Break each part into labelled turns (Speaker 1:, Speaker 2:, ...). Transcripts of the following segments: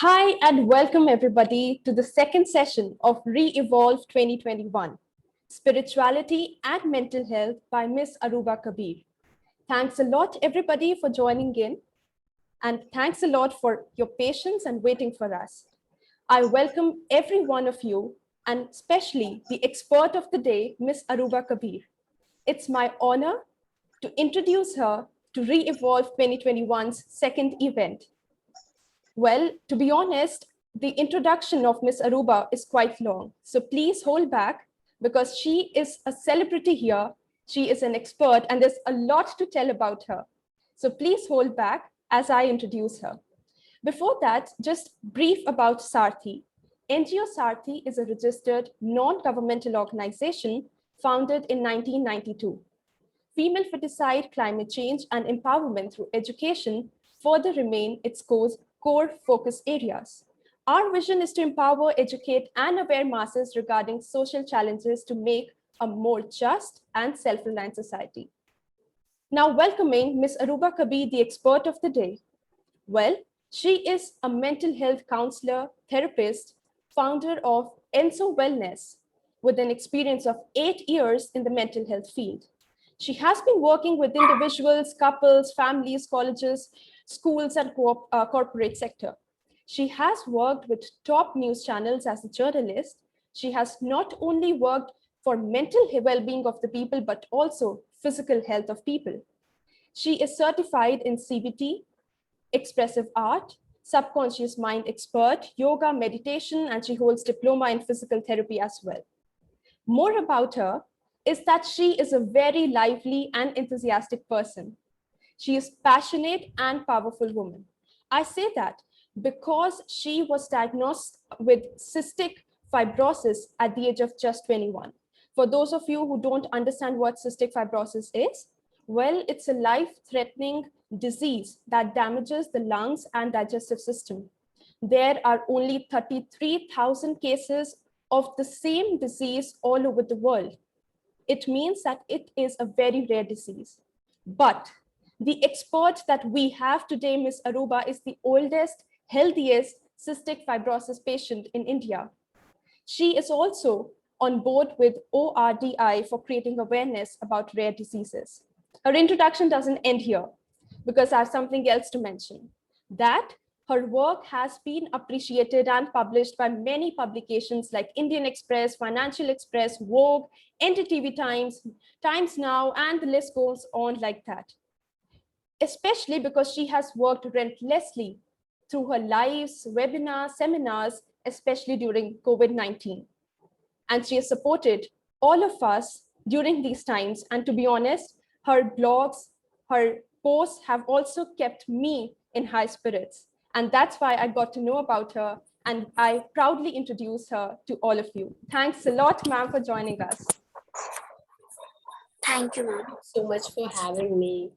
Speaker 1: Hi and welcome everybody to the second session of Re-Evolve 2021, Spirituality and Mental Health by Ms. Aruba Kabir. Thanks a lot everybody for joining in, and thanks a lot for your patience and waiting for us. I welcome every one of you, and especially the expert of the day, Ms. Aruba Kabir. It's my honor to introduce her to Re-Evolve 2021's second event. Well, to be honest, the introduction of Ms. Aruba is quite long. So please hold back because she is a celebrity here. She is an expert and there's a lot to tell about her. So please hold back as I introduce her. Before that, just brief about Sarthi. NGO Sarthi is a registered non-governmental organization founded in 1992. Female feticide, climate change, and empowerment through education further remain its core focus areas. Our vision is to empower, educate, and aware masses regarding social challenges to make a more just and self-reliant society. Now welcoming Ms. Aruba Kabir, the expert of the day. Well, she is a mental health counselor, therapist, founder of Enso Wellness, with an experience of 8 years in the mental health field. She has been working with individuals, couples, families, colleges, schools, and corporate sector. She has worked with top news channels as a journalist. She has not only worked for mental well-being of the people, but also physical health of people. She is certified in CBT, expressive art, subconscious mind expert, yoga, meditation, and she holds diploma in physical therapy as well. More about her is that she is a very lively and enthusiastic person. She is passionate and powerful woman. I say that because she was diagnosed with cystic fibrosis at the age of just 21. For those of you who don't understand what cystic fibrosis is, well, it's a life-threatening disease that damages the lungs and digestive system. There are only 33,000 cases of the same disease all over the world. It means that it is a very rare disease. But the expert that we have today, Ms. Aruba, is the oldest, healthiest cystic fibrosis patient in India. She is also on board with ORDI for creating awareness about rare diseases. Her introduction doesn't end here because I have something else to mention. That her work has been appreciated and published by many publications like Indian Express, Financial Express, Vogue, NDTV Times, Times Now, and the list goes on like that. Especially because she has worked relentlessly through her lives, webinars, seminars, especially during COVID-19. And she has supported all of us during these times. And to be honest, her blogs, her posts have also kept me in high spirits. And that's why I got to know about her. And I proudly introduce her to all of you. Thanks a lot, ma'am, for joining us.
Speaker 2: Thank you, ma'am.
Speaker 3: So much for having me.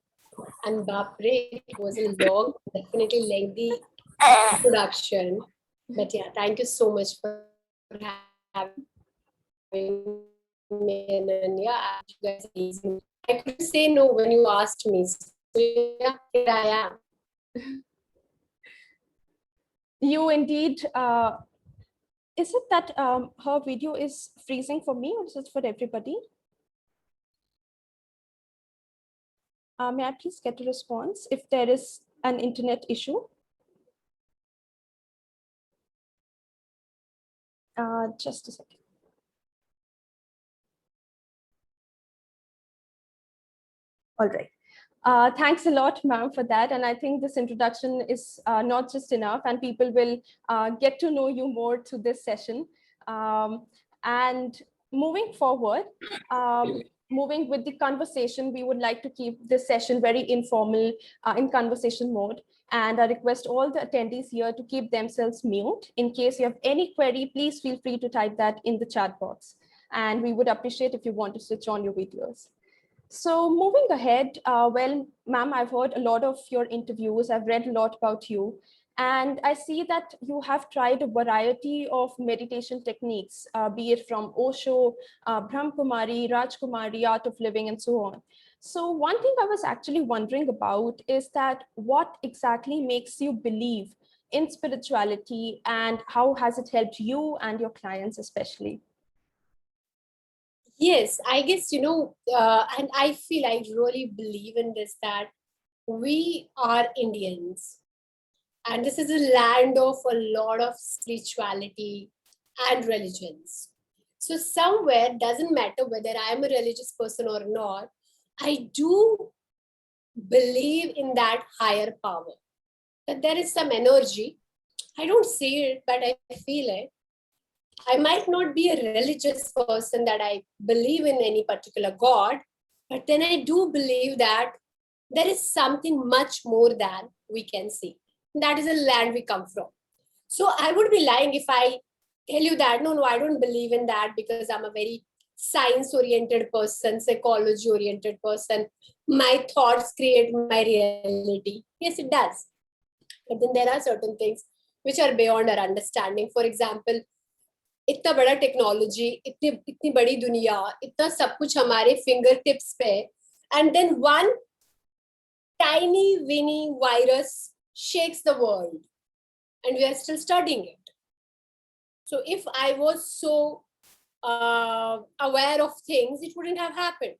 Speaker 3: And Bapre, it was a long, definitely lengthy introduction. But yeah, thank you so much for having me. And yeah, you guys are amazing. I couldn't say no when you asked me. So yeah, here I am.
Speaker 1: You indeed. Is it that her video is freezing for me or is it for everybody? May I please get a response if there is an internet issue? Just a second. All right. Thanks a lot, ma'am, for that. And I think this introduction is not just enough, and people will get to know you more through this session. And moving forward, moving with the conversation, we would like to keep this session very informal in conversation mode. And I request all the attendees here to keep themselves mute. In case you have any query, please feel free to type that in the chat box. And we would appreciate if you want to switch on your videos. So moving ahead, well, ma'am, I've heard a lot of your interviews. I've read a lot about you. And I see that you have tried a variety of meditation techniques, be it from Osho, Brahmkumari, Rajkumari, Art of Living, and so on. So one thing I was actually wondering about is that what exactly makes you believe in spirituality, and how has it helped you and your clients especially?
Speaker 3: Yes, I guess, and I feel I really believe in this, that we are Indians, and this is a land of a lot of spirituality and religions. So, somewhere, doesn't matter whether I am a religious person or not, I do believe in that higher power, that there is some energy. I don't see it, but I feel it. I might not be a religious person that I believe in any particular God, but then I do believe that there is something much more than we can see. That is a land we come from. So I would be lying if I tell you that no, I don't believe in that because I'm a very science oriented person, psychology oriented person. My thoughts create my reality. Yes, it does. But then there are certain things which are beyond our understanding. For example, इतना बड़ा technology, इतनी इतनी बड़ी दुनिया, इतना सब कुछ हमारे फिंगर टिप्स पे, and then one tiny weeny virus shakes the world and we are still studying it. So if I was so aware of things, it wouldn't have happened.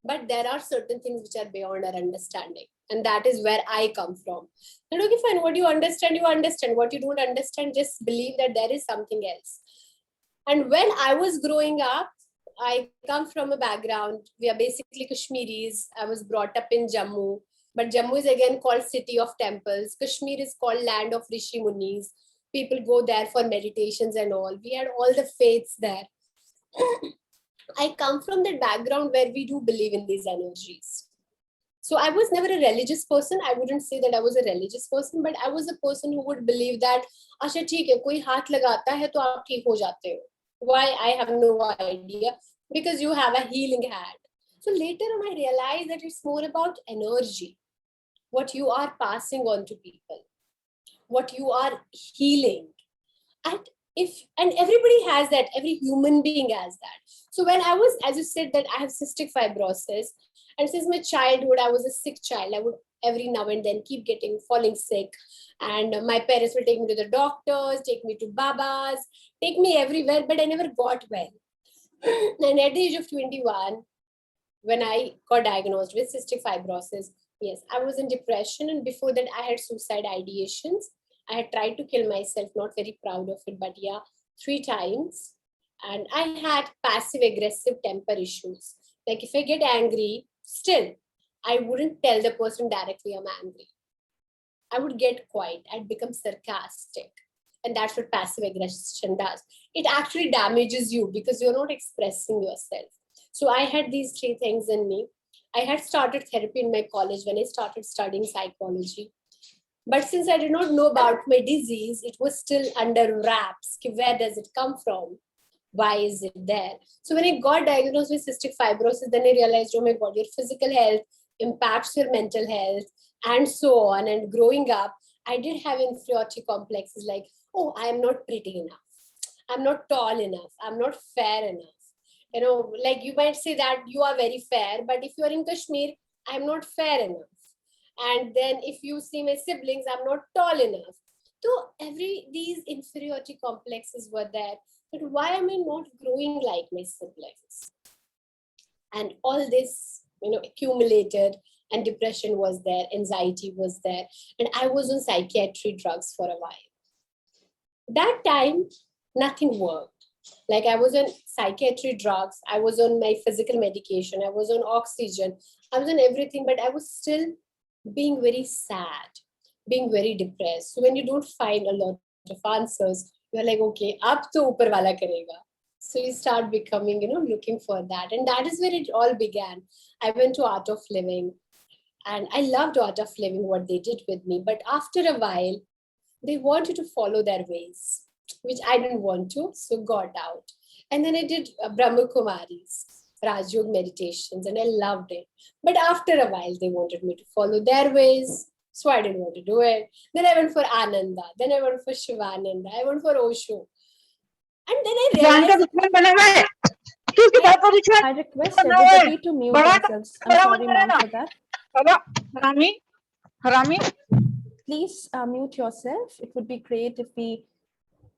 Speaker 3: But there are certain things which are beyond our understanding, and that is where I come from. And okay, fine, what you understand, what you don't understand, just believe that there is something else. And when I was growing up, I come from a background, we are basically Kashmiris. I was brought up in Jammu, but Jammu is again called city of temples. Kashmir is called land of Rishi Munis. People go there for meditations and all. We had all the faiths there. I come from that background where we do believe in these energies. So I was never a religious person. I wouldn't say that I was a religious person, but I was a person who would believe that, अच्छा ठीक है, कोई हाथ लगाता है तो आप ठीक हो जाते हो. Why? I have no idea. Because you have a healing hand. So later on, I realized that it's more about energy, what you are passing on to people, what you are healing. And everybody has that, every human being has that. So when I was, as you said, that I have cystic fibrosis, and since my childhood, I was a sick child. I would every now and then keep falling sick. And my parents will take me to the doctors, take me to babas, take me everywhere, but I never got well. And at the age of 21, when I got diagnosed with cystic fibrosis, yes, I was in depression. And before that, I had suicide ideations. I had tried to kill myself, not very proud of it, but yeah, 3 times. And I had passive aggressive temper issues. Like if I get angry, still, I wouldn't tell the person directly I'm angry. I would get quiet. I'd become sarcastic. And that's what passive aggression does. It actually damages you because you're not expressing yourself. So I had these 3 things in me. I had started therapy in my college when I started studying psychology. But since I did not know about my disease, it was still under wraps. Where does it come from? Why is it there? So when I got diagnosed with cystic fibrosis, then I realized, oh my God, your physical health impacts your mental health and so on. And growing up, I did have inferiority complexes like, oh, I'm not pretty enough. I'm not tall enough. I'm not fair enough. You know, like you might say that you are very fair, but if you are in Kashmir, I'm not fair enough. And then if you see my siblings, I'm not tall enough. So these inferiority complexes were there. But why am I not growing like my siblings? And all this, accumulated, and depression was there, anxiety was there, and I was on psychiatry drugs for a while. That time, nothing worked. Like I was on psychiatry drugs, I was on my physical medication, I was on oxygen, I was on everything, but I was still being very sad, being very depressed. So when you don't find a lot of answers, you're like, okay, ab to upar wala karega. So you start becoming, looking for that. And that is where it all began. I went to Art of Living and I loved Art of Living, what they did with me. But after a while, they wanted to follow their ways, which I didn't want to, so got out. And then I did Brahma Kumari's Raj Yoga meditations and I loved it. But after a while, they wanted me to follow their ways, so I didn't want to do it. Then I went for Ananda, then I went for Shivananda, I went for Osho. And then I realized...
Speaker 1: I request everybody to mute themselves. I'm sorry, ma'am, for that.
Speaker 2: Harami,
Speaker 1: please mute yourself. It would be great if we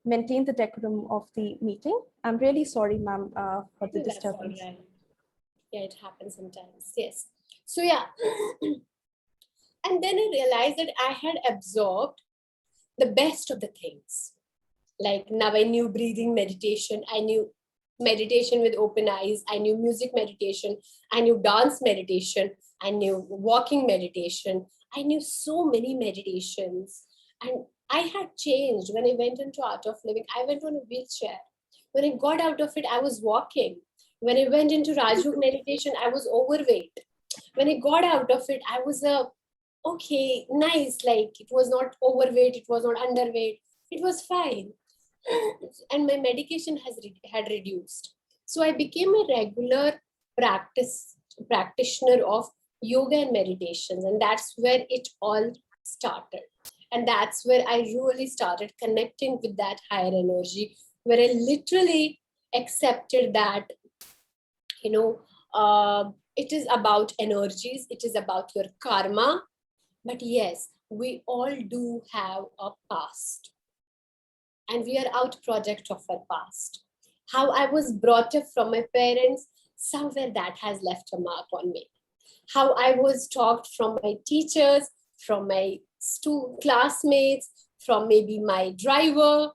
Speaker 1: maintain the decorum of the meeting. I'm really sorry, ma'am, for the
Speaker 3: That's all
Speaker 1: disturbance.
Speaker 3: right. Yeah, it happens sometimes. Yes. So yeah. And then I realized that I had absorbed the best of the things. Like now I knew breathing meditation. I knew meditation with open eyes. I knew music meditation. I knew dance meditation. I knew walking meditation. I knew so many meditations. And I had changed when I went into Art of Living. I went on a wheelchair. When I got out of it, I was walking. When I went into Rajyog meditation, I was overweight. When I got out of it, I was okay, nice. Like it was not overweight, it was not underweight, it was fine. And my medication had reduced. So I became a regular practitioner of yoga and meditations, and that's where it all started. And that's where I really started connecting with that higher energy, where I literally accepted that, you know, it is about energies, it is about your karma. But yes, we all do have a past, and we are out project of our past. How I was brought up from my parents, somewhere that has left a mark on me. How I was taught from my teachers, from my classmates, from maybe my driver,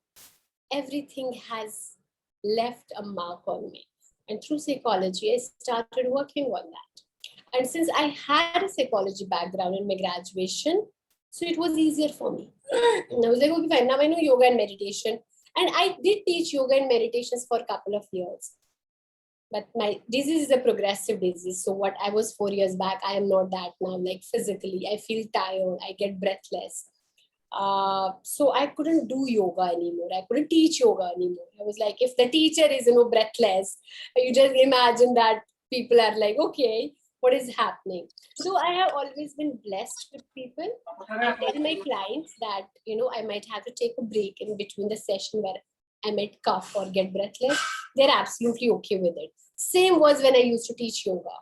Speaker 3: everything has left a mark on me. And through psychology, I started working on that. And since I had a psychology background in my graduation, so it was easier for me. And I was like, okay, fine, now I know yoga and meditation. And I did teach yoga and meditations for a couple of years. But my disease is a progressive disease. So what I was 4 years back, I am not that now. Like physically, I feel tired, I get breathless. So I couldn't do yoga anymore. I couldn't teach yoga anymore. I was like, if the teacher is, breathless, you just imagine that people are like, okay, what is happening? So I have always been blessed with people. I tell my clients that, I might have to take a break in between the session where I might cough or get breathless. They're absolutely okay with it. Same was when I used to teach yoga.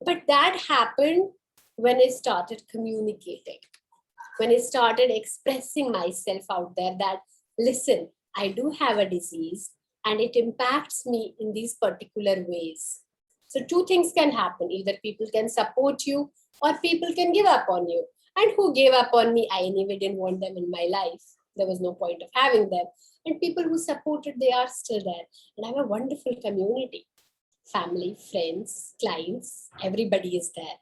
Speaker 3: But that happened when I started communicating, when I started expressing myself out there that, listen, I do have a disease and it impacts me in these particular ways. So two things can happen. Either people can support you or people can give up on you. And who gave up on me, I anyway didn't want them in my life. There was no point of having them. And people who supported, they are still there. And I have a wonderful community. Family, friends, clients, everybody is there.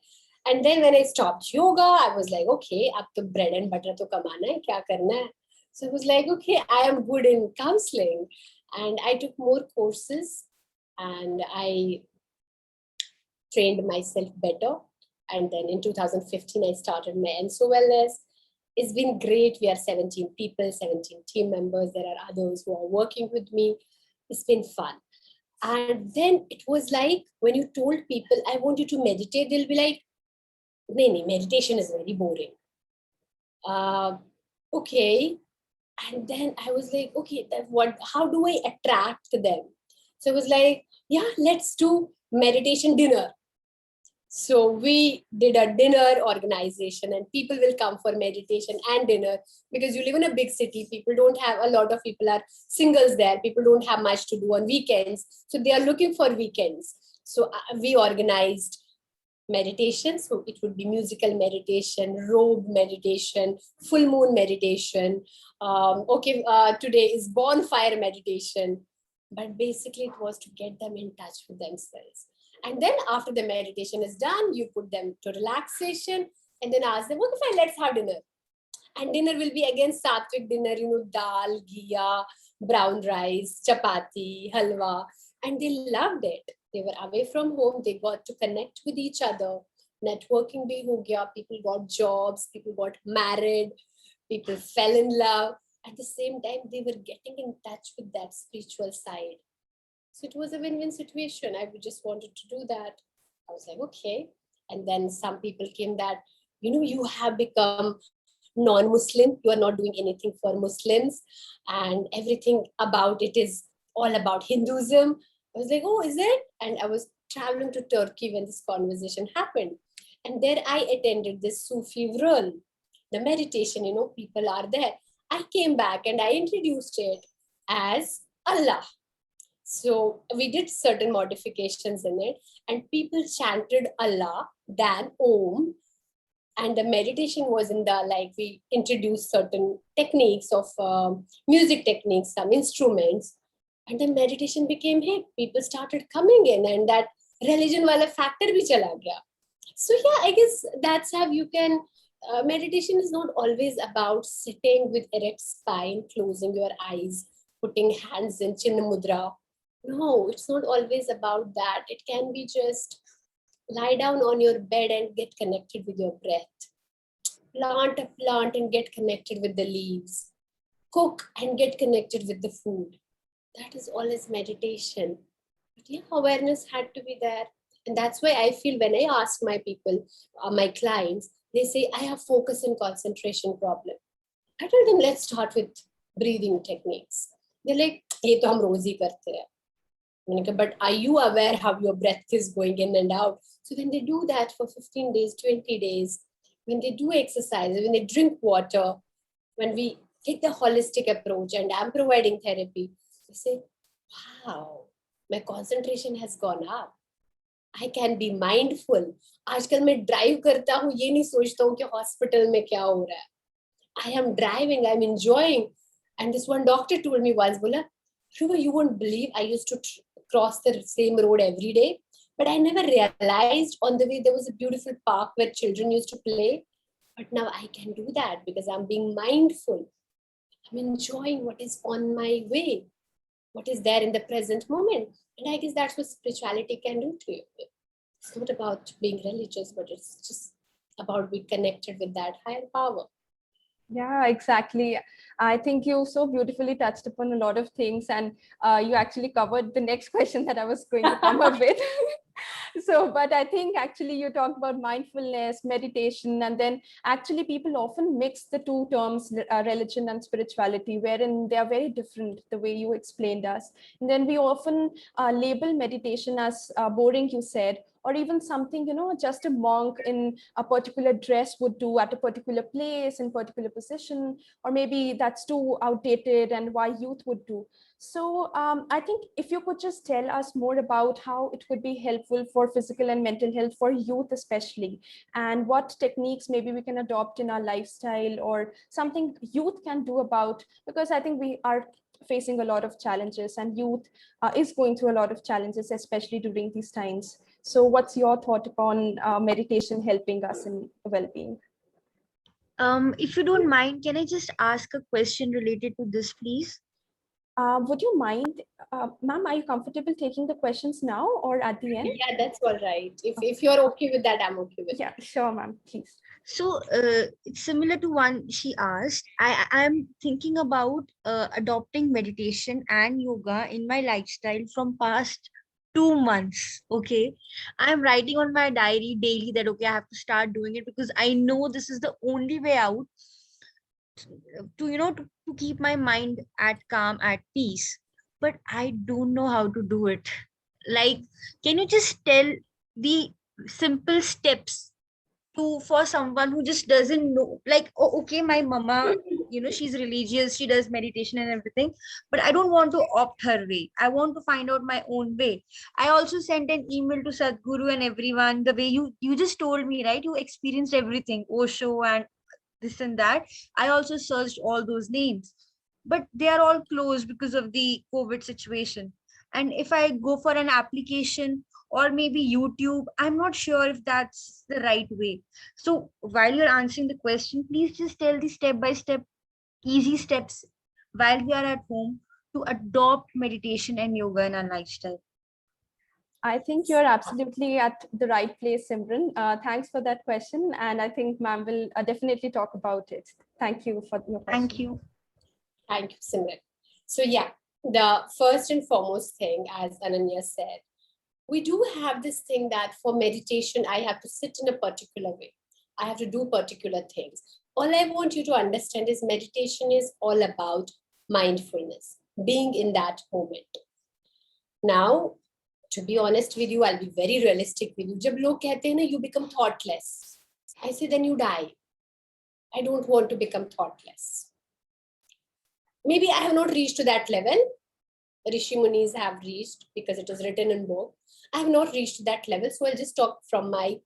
Speaker 3: And then when I stopped yoga, I was like, okay, ab to bread and butter to kamana hai, kya karna hai? So I was like, okay, I am good in counseling. And I took more courses and I trained myself better. And then in 2015, I started my Enso Wellness. It's been great. We are 17 people, 17 team members. There are others who are working with me. It's been fun. And then it was like, when you told people, I want you to meditate, they'll be like, no, meditation is very boring. Okay. And then I was like, okay, how do I attract them? So I was like, yeah, let's do meditation dinner. So we did a dinner organization and people will come for meditation and dinner because you live in a big city. People don't have, a lot of people are singles there. People don't have much to do on weekends. So they are looking for weekends. So we organized meditation. So it would be musical meditation, robe meditation, full moon meditation. Today is bonfire meditation. But basically it was to get them in touch with themselves. And then after the meditation is done, you put them to relaxation and then ask them, okay, fine, let's have dinner. And dinner will be again sattvic dinner, dal, ghiya, brown rice, chapati, halwa. And they loved it. They were away from home. They got to connect with each other. Networking bhi ho gaya. People got jobs. People got married. People fell in love. At the same time, they were getting in touch with that spiritual side. So it was a win-win situation. I just wanted to do that. I was like, okay. And then some people came that, you have become non-Muslim. You are not doing anything for Muslims. And everything about it is all about Hinduism. I was like, oh, is it? And I was traveling to Turkey when this conversation happened. And there I attended this Sufi run. the meditation, people are there. I came back and I introduced it as Allah. So we did certain modifications in it, and people chanted Allah than Om. And the meditation was in the, like, we introduced certain techniques of music techniques, some instruments, and the meditation became hip. People started coming in, and that religion wala factor bhi chala gaya. So yeah, I guess that's how you can. Meditation is not always about sitting with erect spine, closing your eyes, putting hands in Chinna Mudra. No, it's not always about that. It can be just lie down on your bed and get connected with your breath. Plant a plant and get connected with the leaves. Cook and get connected with the food. That is always meditation. But yeah, awareness had to be there. And that's why I feel when I ask my people, my clients, they say, I have focus and concentration problem. I tell them, let's start with breathing techniques. They're like, ये तो हम रोज ही करते हैं. But are you aware how your breath is going in and out? So when they do that for 15 days, 20 days, when they do exercise, when they drink water, when we take the holistic approach and I'm providing therapy, they say, wow, my concentration has gone up. I can be mindful. आजकल मैं drive करता हूँ, ये नहीं सोचता हूँ कि hospital में क्या हो रहा है. I am driving, I'm enjoying. And this one doctor told me once, बोला, Ruba, you won't believe I used to cross the same road every day, but I never realized on the way there was a beautiful park where children used to play. But now I can do that because I'm being mindful. I'm enjoying what is on my way, what is there in the present moment. And I guess that's what spirituality can do to you. It's not about being religious, but it's just about being connected with that higher power.
Speaker 1: Yeah, exactly. I think you so beautifully touched upon a lot of things, and you actually covered the next question that I was going to come up with. So, but I think actually you talked about mindfulness, meditation, and then actually people often mix the two terms, religion and spirituality, wherein they are very different, the way you explained us. And then we often label meditation as boring, you said, or even something, just a monk in a particular dress would do at a particular place, in particular position, or maybe that's too outdated and why youth would do. So I think if you could just tell us more about how it could be helpful for physical and mental health for youth especially, and what techniques maybe we can adopt in our lifestyle or something youth can do about, because I think we are facing a lot of challenges and youth is going through a lot of challenges, especially during these times. So what's your thought upon meditation helping us in well-being?
Speaker 2: If you don't mind, can I just ask a question related to this, please?
Speaker 1: Would you mind, ma'am, are you comfortable taking the questions now or at the end?
Speaker 3: Yeah, that's all right. If you're okay with that, I'm okay with
Speaker 1: Yeah, sure, ma'am, please.
Speaker 2: So it's similar to one she asked. I'm thinking about adopting meditation and yoga in my lifestyle from past 2 months. Okay, I'm writing on my diary daily that okay, I have to start doing it because I know this is the only way out to to keep my mind at calm, at peace. But I don't know how to do it. Like, can you just tell the simple steps to for someone who just doesn't know? Like, oh, okay, my mama, she's religious, she does meditation and everything, but I don't want to opt her way. I want to find out my own way. I also sent an email to Sadhguru and everyone, the way you just told me, right? You experienced everything, Osho and this and that. I also searched all those names, but they are all closed because of the COVID situation. And if I go for an application or maybe YouTube, I'm not sure if that's the right way. So while you're answering the question, please just tell the step by step, easy steps while we are at home to adopt meditation and yoga in our lifestyle.
Speaker 1: I think you're absolutely at the right place, Simran. Thanks for that question. And I think ma'am will definitely talk about it. Thank you for your question.
Speaker 2: Thank you.
Speaker 3: Thank you, Simran. So yeah, the first and foremost thing, as Ananya said, we do have this thing that for meditation, I have to sit in a particular way. I have to do particular things. All I want you to understand is meditation is all about mindfulness, being in that moment. Now, to be honest with you, I'll be very realistic with you. जब लोग कहते हैं ना, you become thoughtless. I say then you die. I don't want to become thoughtless. Maybe I have not reached to that level. Rishi Munis have reached because it is written in book. I have not reached that level. So I'll just talk from my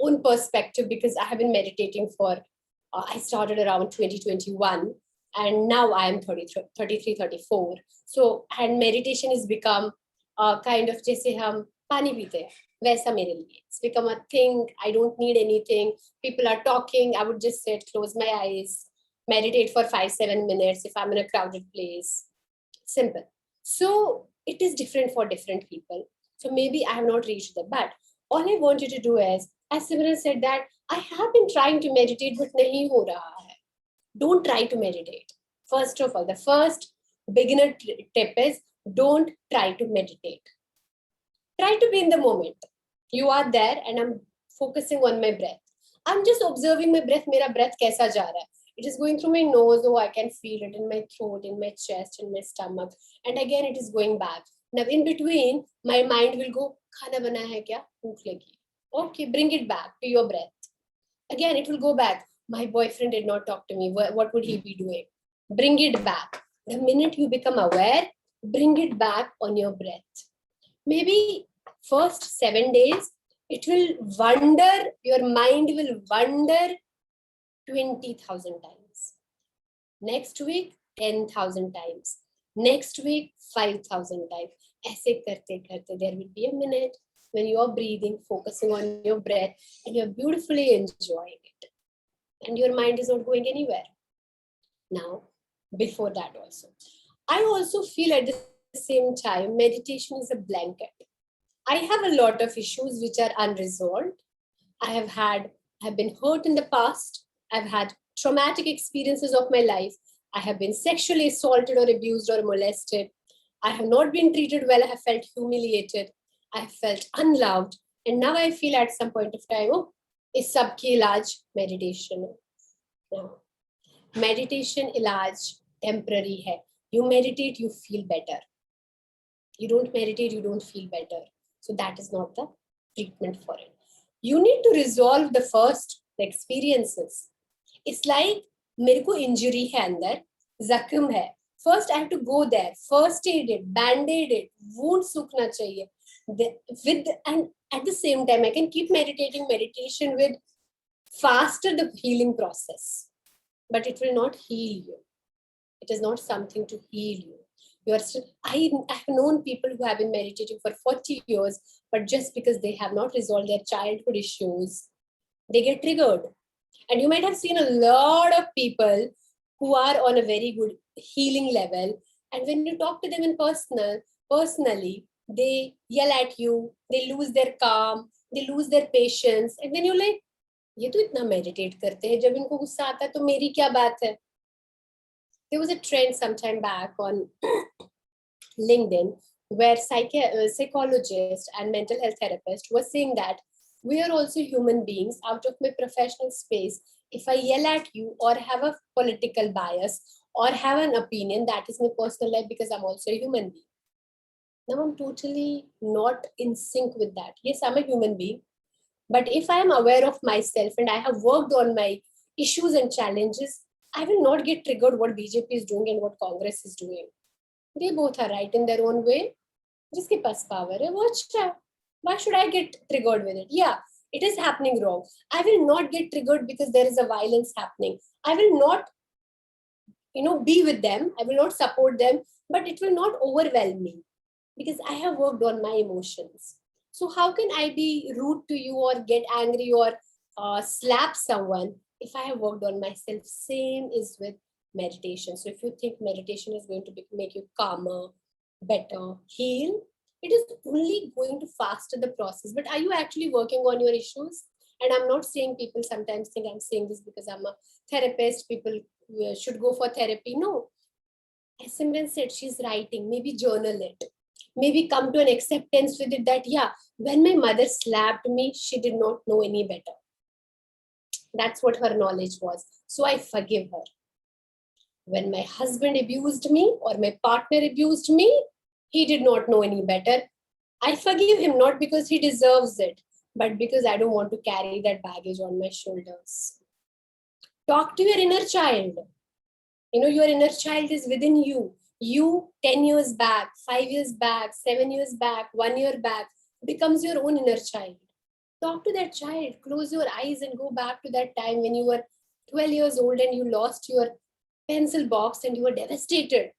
Speaker 3: own perspective because I have been meditating for, I started around 2021 and now I am 33, 34. So, and meditation has become kind of जैसे हम पानी पीते हैं वैसा मेरे लिए. It's become a thing. I don't need anything. People are talking. I would just sit, close my eyes, meditate for 5-7 minutes if I'm in a crowded place. Simple. So it is different for different people. So maybe I have not reached that. But all I want you to do is, as Simran said that, I have been trying to meditate, but nahi ho raha hai. Don't try to meditate. First of all, the first beginner tip is don't try to meditate. Try to be in the moment. You are there and I'm focusing on my breath. I'm just observing my breath. Mera breath kaisa ja raha hai. It is going through my nose. Oh, I can feel it in my throat, in my chest, in my stomach. And again, it is going back. Now, in between, my mind will go, khana bana hai kya? Bhook lagi. Okay, bring it back to your breath. Again, it will go back. My boyfriend did not talk to me. What would he be doing? Bring it back. The minute you become aware, bring it back on your breath. Maybe first 7 days, it will wander, your mind will wander 20,000 times. Next week, 10,000 times. Next week, 5,000 times. ऐसे करते करते, there will be a minute when you are breathing, focusing on your breath, and you're beautifully enjoying it. And your mind is not going anywhere. Now, before that also, I also feel at the same time, meditation is a blanket. I have a lot of issues which are unresolved. I have been hurt in the past. I've had traumatic experiences of my life. I have been sexually assaulted or abused or molested. I have not been treated well. I have felt humiliated. I have felt unloved. And now I feel at some point of time, oh, is sabki ilaj meditation. No. Meditation ilaj temporary hai. You meditate, you feel better. You don't meditate, you don't feel better. So that is not the treatment for it. You need to resolve the first experiences. It's like मेरे को injury है अंदर, जख्म है. First I have to go there, first aid it, band-aid it, wound सूखना चाहिए. And at the same time, I can keep meditating meditation with faster the healing process. But it will not heal you. It is not something to heal you. You are still, I have known people who have been meditating for 40 years, but just because they have not resolved their childhood issues, they get triggered. And you might have seen a lot of people who are on a very good healing level. And when you talk to them in personally, they yell at you, they lose their calm, they lose their patience. And then you're like, ये तो इतना meditate करते हैं, जब इनको गुस्सा आता है तो मेरी क्या बात है? There was a trend sometime back on LinkedIn where psychologists and mental health therapists were saying that we are also human beings. Out of my professional space, if I yell at you or have a political bias or have an opinion, that is my personal life because I'm also a human being. Now I'm totally not in sync with that. Yes, I'm a human being. But if I am aware of myself and I have worked on my issues and challenges, I will not get triggered what BJP is doing and what Congress is doing. They both are right in their own way. Jiske paas power hai, wo acha hai. Why should I get triggered with it? Yeah, it is happening wrong. I will not get triggered because there is a violence happening. I will not, be with them. I will not support them, but it will not overwhelm me because I have worked on my emotions. So how can I be rude to you or get angry or slap someone if I have worked on myself? Same is with meditation. So if you think meditation is going to make you calmer, better, heal, it is only going to faster the process. But are you actually working on your issues? And I'm not saying people sometimes think I'm saying this because I'm a therapist. People should go for therapy. No. As Simran said, she's writing, maybe journal it. Maybe come to an acceptance with it that, yeah, when my mother slapped me, she did not know any better. That's what her knowledge was. So I forgive her. When my husband abused me or my partner abused me, he did not know any better. I forgive him not because he deserves it, but because I don't want to carry that baggage on my shoulders. Talk to your inner child. Your inner child is within you. You 10 years back, 5 years back, 7 years back, 1 year back becomes your own inner child. Talk to that child. Close your eyes and go back to that time when you were 12 years old and you lost your pencil box and you were devastated.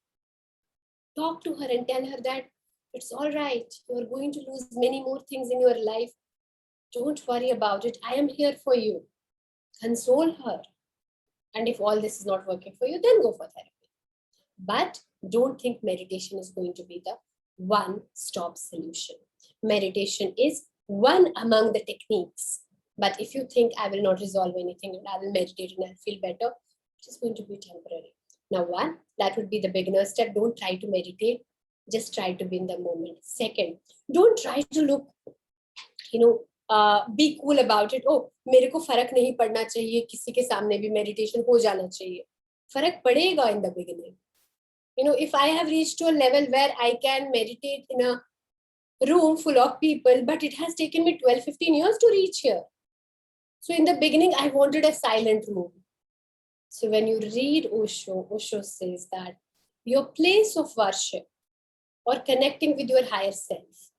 Speaker 3: Talk to her and tell her that it's all right. You are going to lose many more things in your life. Don't worry about it. I am here for you. Console her. And if all this is not working for you, then go for therapy. But don't think meditation is going to be the one-stop solution. Meditation is one among the techniques. But if you think I will not resolve anything and I will meditate and I'll feel better, it is going to be temporary. Now, one, that would be the beginner step. Don't try to meditate. Just try to be in the moment. Second, don't try to look, be cool about it. Oh, मेरे को फर्क नहीं पड़ना चाहिए, किसी के सामने भी meditation हो जाना चाहिए. फर्क पड़ेगा in the beginning. If I have reached to a level where I can meditate in a room full of people, but it has taken me 12, 15 years to reach here. So in the beginning, I wanted a silent room. So when you read Osho says that your place of worship or connecting with your higher self,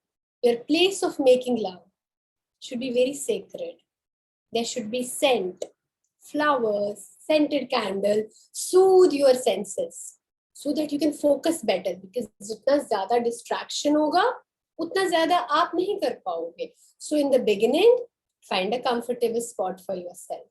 Speaker 3: your place of making love should be very sacred. There should be scent, flowers, scented candle, soothe your senses so that you can focus better, because जितना ज़्यादा distraction होगा, उतना ज़्यादा आप नहीं कर पाओगे. So in the beginning, find a comfortable spot for yourself.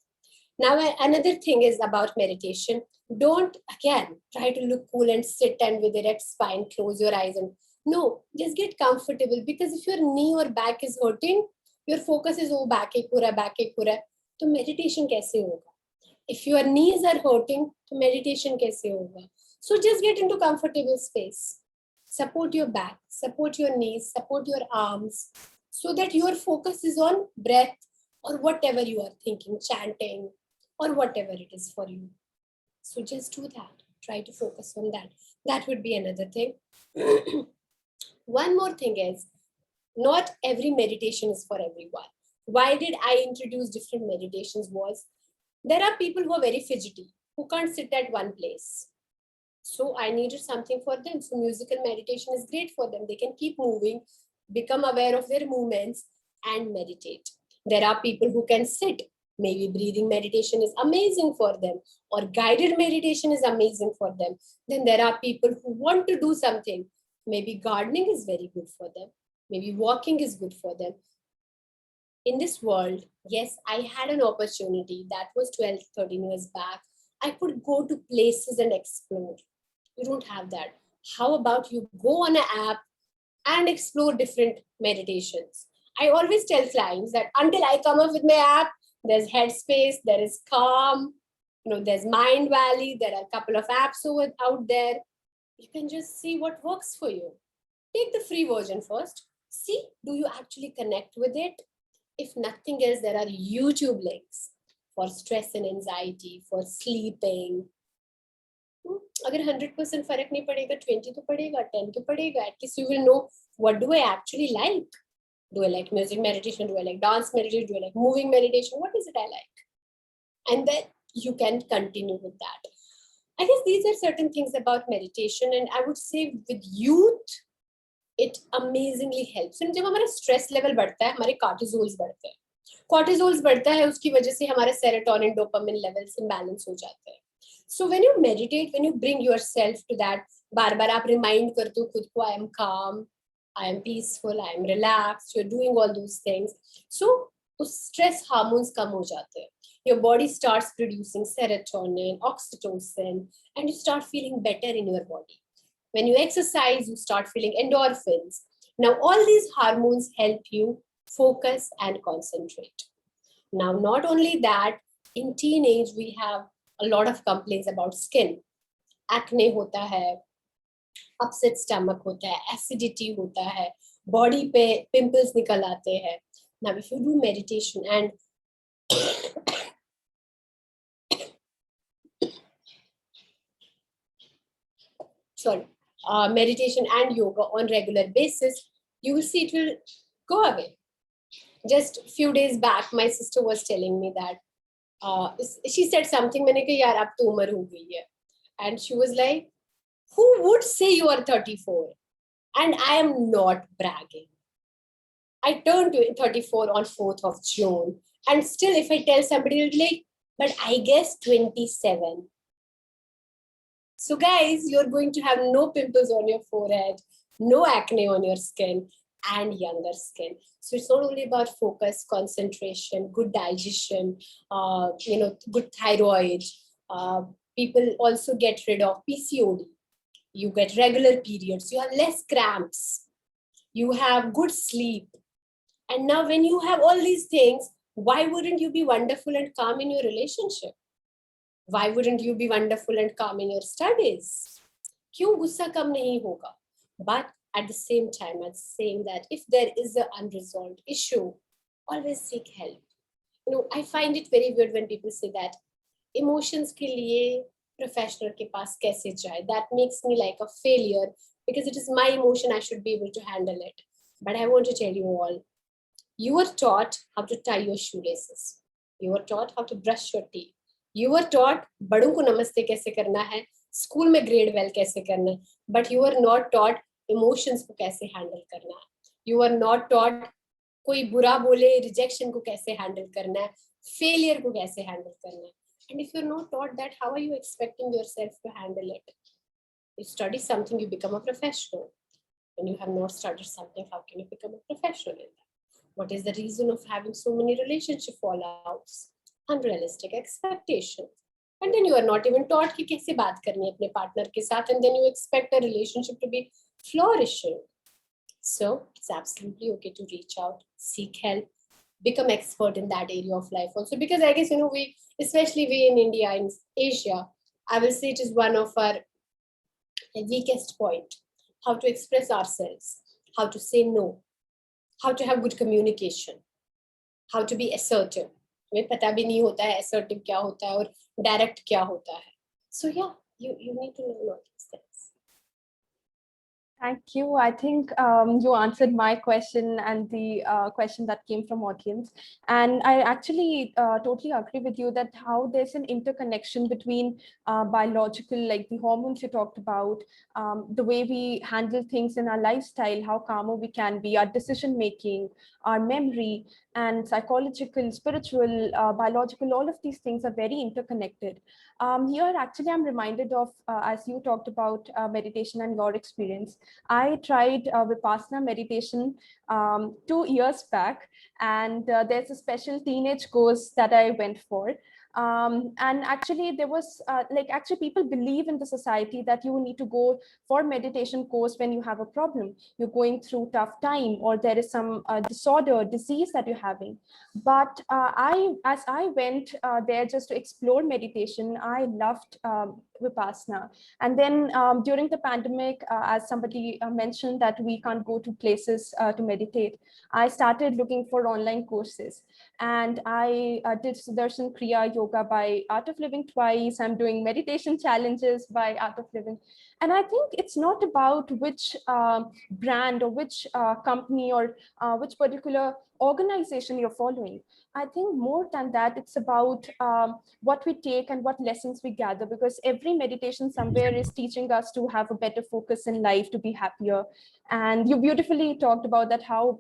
Speaker 3: Now, another thing is about meditation. Don't, again, try to look cool and sit and with erect spine, close your eyes. And no, just get comfortable, because if your knee or back is hurting, your focus is, oh, back ek pura, to meditation kaise hoga? If your knees are hurting, to meditation kaise hoga? So just get into comfortable space. Support your back, support your knees, support your arms, so that your focus is on breath or whatever you are thinking, chanting, or whatever it is for you. So just do that. Try to focus on that. That would be another thing. One more thing is, not every meditation is for everyone. Why did I introduce different meditations was, there are people who are very fidgety, who can't sit at one place. So I needed something for them. So musical meditation is great for them. They can keep moving, become aware of their movements and meditate. There are people who can sit. Maybe breathing meditation is amazing for them, or guided meditation is amazing for them. Then there are people who want to do something. Maybe gardening is very good for them. Maybe walking is good for them. In this world, yes, I had an opportunity that was 12, 13 years back. I could go to places and explore. You don't have that. How about you go on an app and explore different meditations? I always tell clients that until I come up with my app, there's Headspace, there is Calm, there's Mind Valley, there are a couple of apps out there. You can just see what works for you. Take the free version first. See, do you actually connect with it? If nothing else, there are YouTube links for stress and anxiety, for sleeping. अगर 100% फर्क नहीं पड़ेगा, 20 तो पड़ेगा, 10 तो पड़ेगा. At least you will know, what do I actually like? Do I like music meditation? Do I like dance meditation? Do I like moving meditation? What is it I like? And then you can continue with that. I guess these are certain things about meditation, and I would say with youth, it amazingly helps. And जब हमारा stress level बढ़ता है, हमारे cortisols बढ़ते हैं. Cortisols बढ़ता है, उसकी वजह से हमारे serotonin, dopamine levels imbalance हो जाते हैं. So when you meditate, when you bring yourself to that, बार-बार आप remind करते हो खुद को, I am calm, I am peaceful, I am relaxed, you're doing all those things. So stress hormones come हो जाते हैं. Your body starts producing serotonin, oxytocin, and you start feeling better in your body. When you exercise, you start feeling endorphins. Now, all these hormones help you focus and concentrate. Now, not only that, in teenage, we have a lot of complaints about skin. Acne hota hai, upset stomach hota hai, acidity hota hai, body pe pimples nikal aate hai. Now, if you do meditation and meditation and yoga on regular basis, you will see it will go away. Just a few days back, my sister was telling me that she said something, मैंने कहा यार अब तो उम्र हो गई है. And she was like, who would say you are 34? And I am not bragging. I turned 34 on 4th of June. And still, if I tell somebody, they'll be like, but I guess 27. So, guys, you're going to have no pimples on your forehead, no acne on your skin, and younger skin. So, it's not only about focus, concentration, good digestion, good thyroid. People also get rid of PCOD. You get regular periods, you have less cramps, you have good sleep. And now, when you have all these things, why wouldn't you be wonderful and calm in your relationship? Why wouldn't you be wonderful and calm in your studies? Kyun gussa kam nahi hoga? But at the same time, I'm saying that if there is an unresolved issue, always seek help. I find it very weird when people say that emotions ke liye professional ke paas kaise jaye. That makes me like a failure because it is my emotion, I should be able to handle it. But I want to tell you all, you were taught how to tie your shoelaces. You were taught how to brush your teeth. You were taught बड़ों को नमस्ते कैसे करना है, school में grade well कैसे करना है, but you were not taught emotions को कैसे हैंडल करना है. You were not taught कोई बुरा बोले रिजेक्शन को कैसे हैंडल करना है, फेलियर को कैसे हैंडल करना है. And if you're not taught that, how are you expecting yourself to handle it? You study something, you become a professional. When you have not studied something, how can you become a professional in that? What is the reason of having so many relationship fallouts? Unrealistic expectations. And then you are not even taught कि कैसे बात करनी है अपने partner के साथ, and then you expect a relationship to be flourishing. So it's absolutely okay to reach out, seek help, become expert in that area of life also. Because I guess, especially we in India, in Asia, I will say it is one of our weakest point. How to express ourselves, how to say no, how to have good communication, how to be assertive. हमें पता भी नहीं होता है assertive क्या होता है और direct क्या होता है. So yeah, you need to learn all these things.
Speaker 1: Thank you. I think you answered my question and the question that came from audience. And I actually totally agree with you that how there's an interconnection between biological, like the hormones you talked about, the way we handle things in our lifestyle, how calmer we can be, our decision making, our memory, and psychological, spiritual, biological, all of these things are very interconnected. Here, actually, I'm reminded of, as you talked about meditation and your experience, I tried Vipassana meditation 2 years back, and there's a special teenage course that I went for. And actually there was actually people believe in the society that you need to go for meditation course when you have a problem, you're going through tough time, or there is some disorder, disease that you're having. But as I went there just to explore meditation, I loved Vipassana. And then during the pandemic, as somebody mentioned that we can't go to places to meditate, I started looking for online courses. And I did Sudarshan Kriya Yoga by Art of Living twice. I'm doing meditation challenges by Art of Living. And I think it's not about which brand or which company or which particular organization you're following. I think more than that, it's about what we take and what lessons we gather, because every meditation somewhere is teaching us to have a better focus in life, to be happier. And you beautifully talked about that, how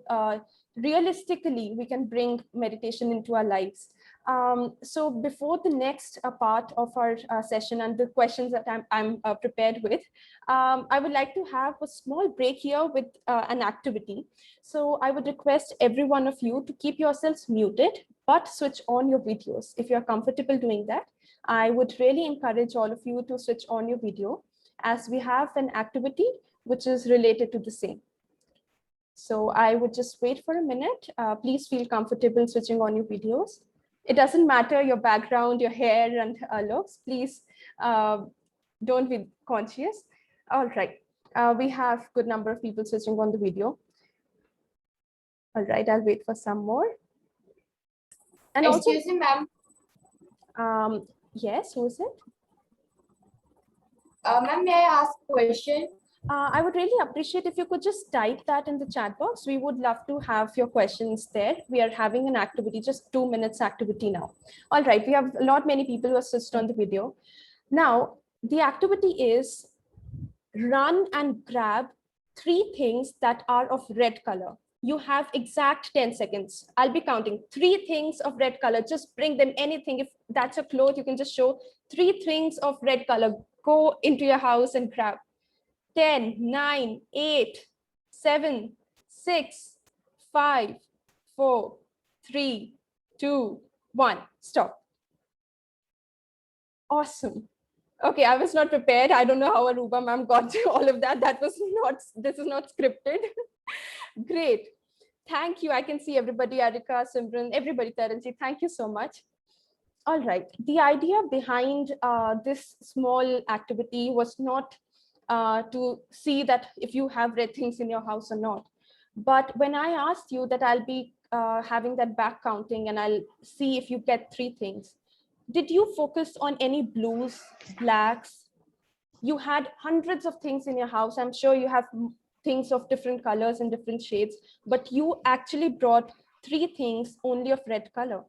Speaker 1: realistically we can bring meditation into our lives. So before the next part of our session and the questions that I'm prepared with, I would like to have a small break here with an activity. So I would request every one of you to keep yourselves muted, but switch on your videos. If you're comfortable doing that, I would really encourage all of you to switch on your video, as we have an activity which is related to the same. So I would just wait for a minute. Please feel comfortable switching on your videos. It doesn't matter your background, your hair and looks. Please don't be conscious. All right. We have good number of people switching on the video. All right, I'll wait for some more. And
Speaker 4: Excuse me, ma'am.
Speaker 1: Yes, who is it?
Speaker 4: Ma'am, may I ask a question?
Speaker 1: I would really appreciate if you could just type that in the chat box. We would love to have your questions there. We are having an activity, just 2 minutes activity now. All right, we have a lot many people who assist on the video. Now, the activity is run and grab 3 things that are of red color. You have exact 10 seconds. I'll be counting 3 things of red color. Just bring them anything. If that's a cloth, you can just show 3 things of red color. Go into your house and grab. 10, 9, 8, 7, 6, 5, 4, 3, 2, 1. Stop. Awesome. Okay, I was not prepared. I don't know how Aruba ma'am got all of that. This is not scripted. Great. Thank you. I can see everybody, Arika, Simran, everybody, Taranji. Thank you so much. All right. The idea behind this small activity was not to see that if you have red things in your house or not. But when I asked you that I'll be having that back counting and I'll see if you get 3 things, did you focus on any blues, blacks? You had hundreds of things in your house. I'm sure you have things of different colors and different shades, but you actually brought 3 things only of red color.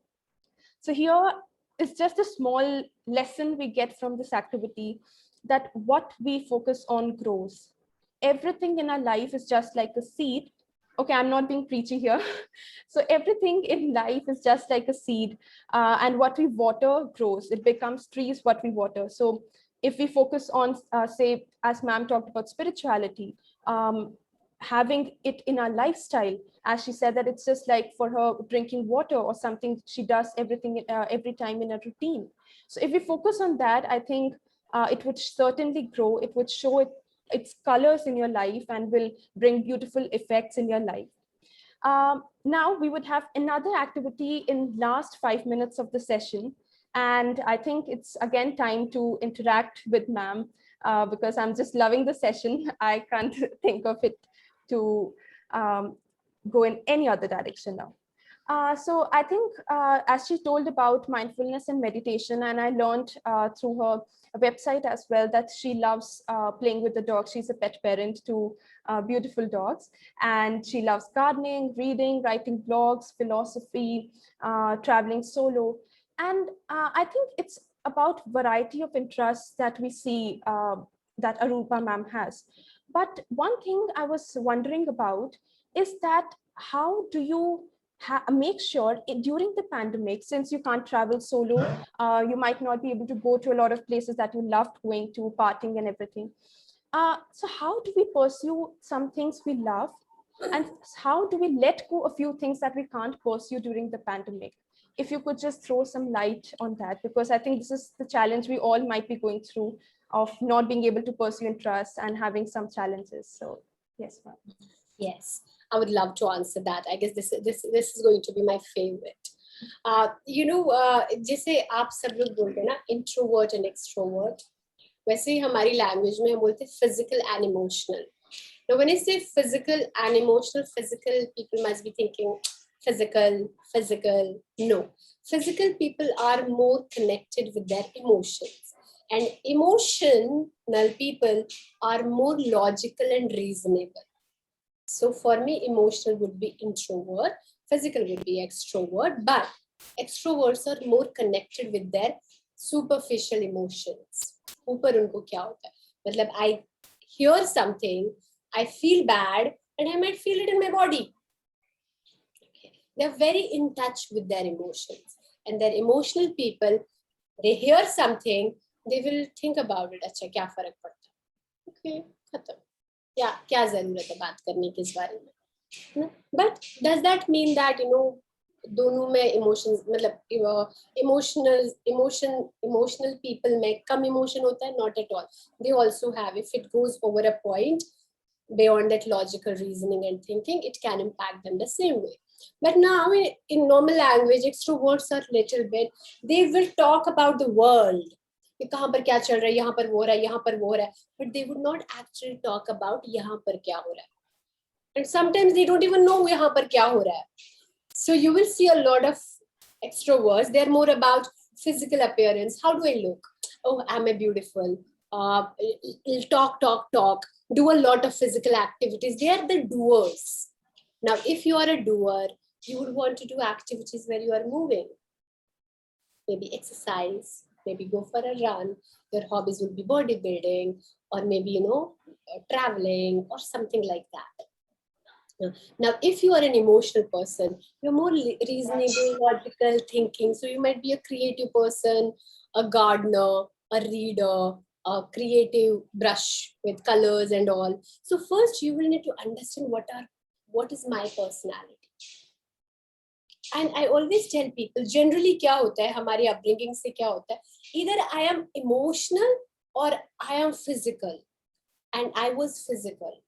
Speaker 1: So here is just a small lesson we get from this activity, that what we focus on grows. Everything in our life is just like a seed. Okay, I'm not being preachy here. So everything in life is just like a seed, and what we water grows. It becomes trees, what we water. So if we focus on, say, as ma'am talked about spirituality, having it in our lifestyle, as she said, that it's just like for her drinking water or something she does everything every time in a routine. So if we focus on that, I think it would certainly grow. It would show its colors in your life and will bring beautiful effects in your life. Now we would have another activity in last 5 minutes of the session. And I think it's again time to interact with ma'am, because I'm just loving the session. I can't think of it to go in any other direction now. So I think as she told about mindfulness and meditation, and I learned through her website as well that she loves playing with the dog. She's a pet parent to beautiful dogs, and she loves gardening, reading, writing blogs, philosophy, traveling solo. And I think it's about variety of interests that we see that Aruba ma'am has. But one thing I was wondering about is that how do you make sure during the pandemic, since you can't travel solo, you might not be able to go to a lot of places that you loved going to, partying and everything. So how do we pursue some things we love? And how do we let go a few things that we can't pursue during the pandemic? If you could just throw some light on that, because I think this is the challenge we all might be going through, of not being able to pursue interests and having some challenges. So yes, ma'am.
Speaker 3: Yes, I would love to answer that. I guess this is going to be my favorite. जैसे आप सब लोग बोलते हैं ना introvert and extrovert, वैसे ही हमारी language में हम बोलते हैं physical and emotional. Now when I say physical and emotional, physical people must be thinking physical. No, physical people are more connected with their emotions, and emotional people are more logical and reasonable. So for me, emotional would be introvert, physical would be extrovert, but extroverts are more connected with their superficial emotions. ऊपर उनको क्या होता है? मतलब I hear something, I feel bad, and I might feel it in my body. Okay. They're very in touch with their emotions, and their emotional people, they hear something, they will think about it. अच्छा क्या फर्क पड़ता है? Okay, खत्म. क्या जरूरत है बात करने की इस बारे में? But does that mean that दोनों में emotions, मतलब emotional people में कम emotion होता है? Not at all. They also have, if it goes over a point beyond that logical reasoning and thinking, it can impact them the same way. But now in normal language, extroverts are little bit, they will talk about the world. कहाँ पर क्या चल रहा है, यहाँ पर वो हो रहा है, यहाँ पर वो हो रहा है, but they would not actually talk about यहाँ पर क्या हो रहा है. And sometimes they don't even know यहाँ पर क्या हो रहा है. So you will see a lot of extroverts, they're more about physical appearance. How do I look? Oh, am I beautiful? Talk. do a lot of physical activities. They are the doers. Now, if you are a doer, you would want to do activities where you are moving. Maybe exercise, maybe go for a run. Your hobbies will be bodybuilding, or maybe, traveling or something like that. Now, if you are an emotional person, you're more reasonable, logical thinking. So you might be a creative person, a gardener, a reader, a creative brush with colors and all. So first you will need to understand what is my personality. And I always tell people, generally क्या होता है हमारी upbringing से क्या होता है, either I am emotional or I am physical. And I was physical.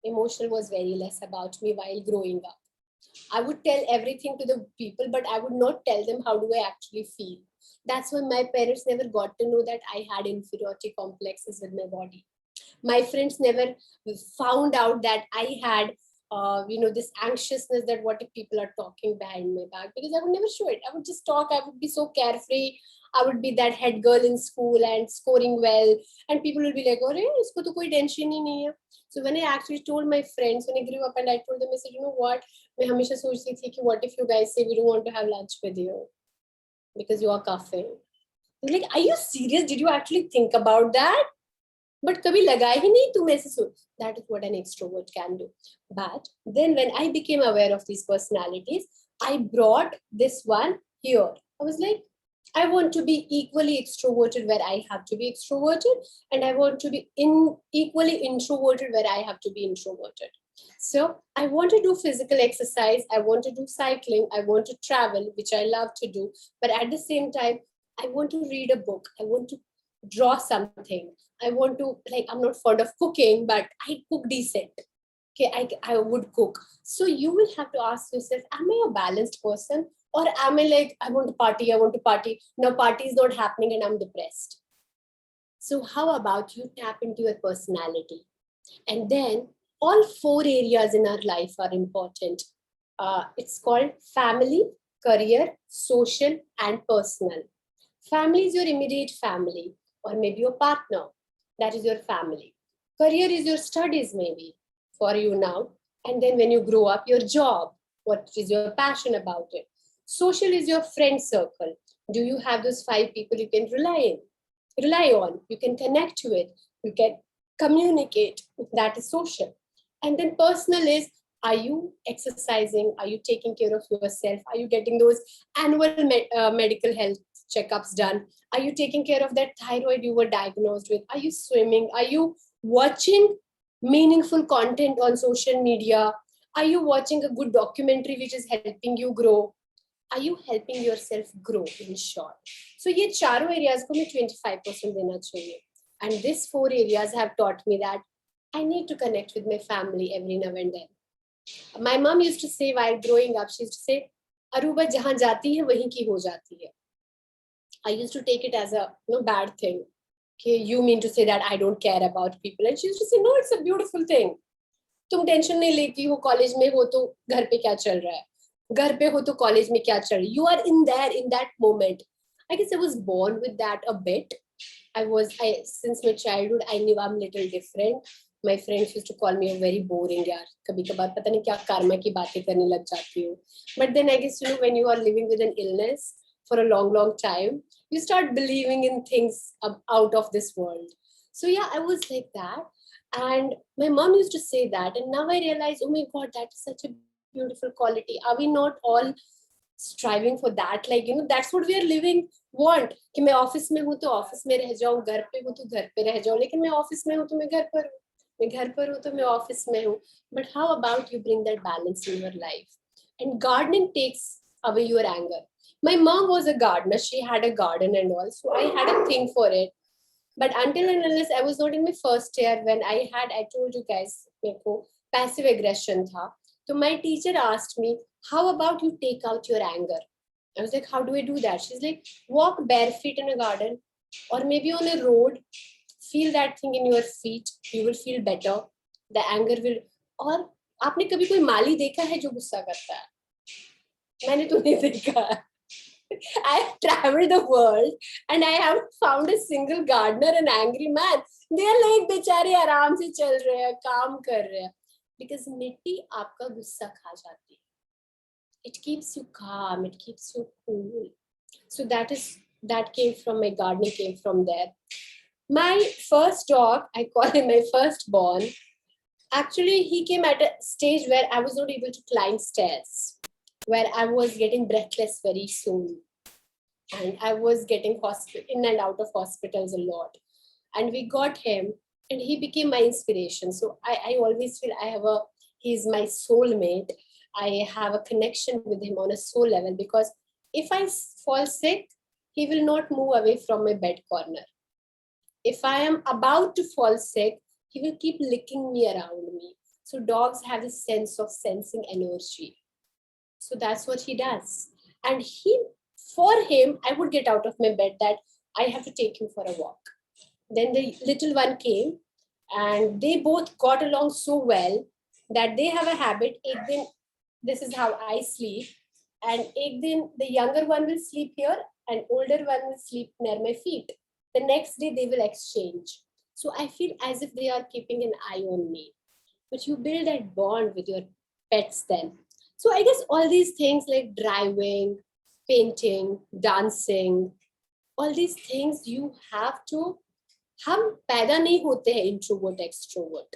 Speaker 3: Emotional was very less about me while growing up. I would tell everything to the people, but I would not tell them how do I actually feel. That's why my parents never got to know that I had inferiority complexes with my body. My friends never found out that I had, this anxiousness that what if people are talking behind my back, because I would never show it. I would just talk. I would be so carefree. I would be that head girl in school and scoring well. And people will be like, oh, isko to koi tension hi nahi hai. So when I actually told my friends, when I grew up and I told them, I said, you know what? मैं हमेशा सोचती थी कि what if you guys say we don't want to have lunch with you because you are coughing. Like, are you serious? Did you actually think about that? But कभी लगा ही नहीं तुम ऐसे सोच. That is what an extrovert can do. But then when I became aware of these personalities, I brought this one here. I was like, I want to be equally extroverted where I have to be extroverted, and I want to be equally introverted where I have to be introverted. So I want to do physical exercise. I want to do cycling. I want to travel, which I love to do. But at the same time, I want to read a book. I want to draw something. I want to, I'm not fond of cooking, but I cook decent. Okay, I would cook. So you will have to ask yourself, am I a balanced person? Or am I like, I want to party. Now party is not happening and I'm depressed. So how about you tap into your personality? And then all 4 areas in our life are important. It's called family, career, social, and personal. Family is your immediate family, or maybe your partner. That is your family. Career is your studies, maybe, for you now. And then when you grow up, your job, what is your passion about it? Social is your friend circle. Do you have those 5 people you can rely on? You can connect to it. You can communicate. That is social. And then personal is, are you exercising? Are you taking care of yourself? Are you getting those annual medical health checkups done? Are you taking care of that thyroid you were diagnosed with? Are you swimming? Are you watching meaningful content on social media? Are you watching a good documentary which is helping you grow? Are you helping yourself grow, in short? So ये चारों areas को मैं 25% देना चाहिए. And these 4 areas have taught me that I need to connect with my family every now and then. My mom used to say while growing up, she used to say, Aruba jahan jati hai, wahin ki ho jati hai. I used to take it as a bad thing. Okay, you mean to say that I don't care about people? And she used to say, no, it's a beautiful thing. तुम tension नहीं लेती हो, college में हो तो घर पे क्या चल रहा है, घर पे हो तो कॉलेज में क्या चल रहा है. You are in there in that moment. I guess I was born with that a bit. Since my childhood, I knew I'm little different. My friends used to call me a very boring यार. कभी कभार पता नहीं क्या karma की बातें करने लग जाती हूँ. But then I guess when you are living with an illness for a long time, you start believing in things out of this world. So yeah, I was like that. And my mom used to say that. And now I realize, oh my God, that is such a beautiful quality. Are we not all striving for that? That's what we are living want. कि मैं office में हूँ तो office में रह जाऊँ, घर पे हूँ तो घर पे रह जाऊँ, लेकिन मैं ऑफिस में हूँ तो मैं घर पर हूँ, मैं घर पर हूँ तो मैं ऑफिस में हूँ. But how about you bring that balance in your life? And gardening takes away your anger. My mom was a gardener. She had a garden and all. So I had a thing for it. But until and unless I was not in my first year, when I told you guys, मेरे को passive aggression था. So my teacher asked me, how about you take out your anger? I was like, how do I do that? She's like, walk barefoot in a garden or maybe on a road. Feel that thing in your feet. You will feel better. The anger will. और आपने कभी कोई माली देखा है जो गुस्सा करता है? मैंने तो नहीं देखा. I have traveled the world and I haven't found a single gardener an angry man. They are like बेचारे आराम से चल रहे हैं, काम कर रहे हैं, बिकॉज मिट्टी आपका गुस्सा खा जाती है. It keeps you calm, it keeps you cool. So that came from my gardening, came from there. My first dog, I call him my firstborn. Actually, he came at a stage where I was not able to climb stairs, where I was getting breathless very soon. And I was getting in and out of hospitals a lot. And we got him, and he became my inspiration. So I always feel he's my soulmate. I have a connection with him on a soul level, because if I fall sick, he will not move away from my bed corner. If I am about to fall sick, he will keep licking me around me. So dogs have a sense of sensing energy. So that's what he does. And for him, I would get out of my bed that I have to take him for a walk. Then the little one came, and they both got along so well that they have a habit. Ek din, this is how I sleep. And ek din, the younger one will sleep here and older one will sleep near my feet. The next day they will exchange. So I feel as if they are keeping an eye on me. But you build that bond with your pets then. So I guess all these things like driving, painting, dancing, all these things you have to, हम पैदा नहीं होते हैं introvert, extrovert.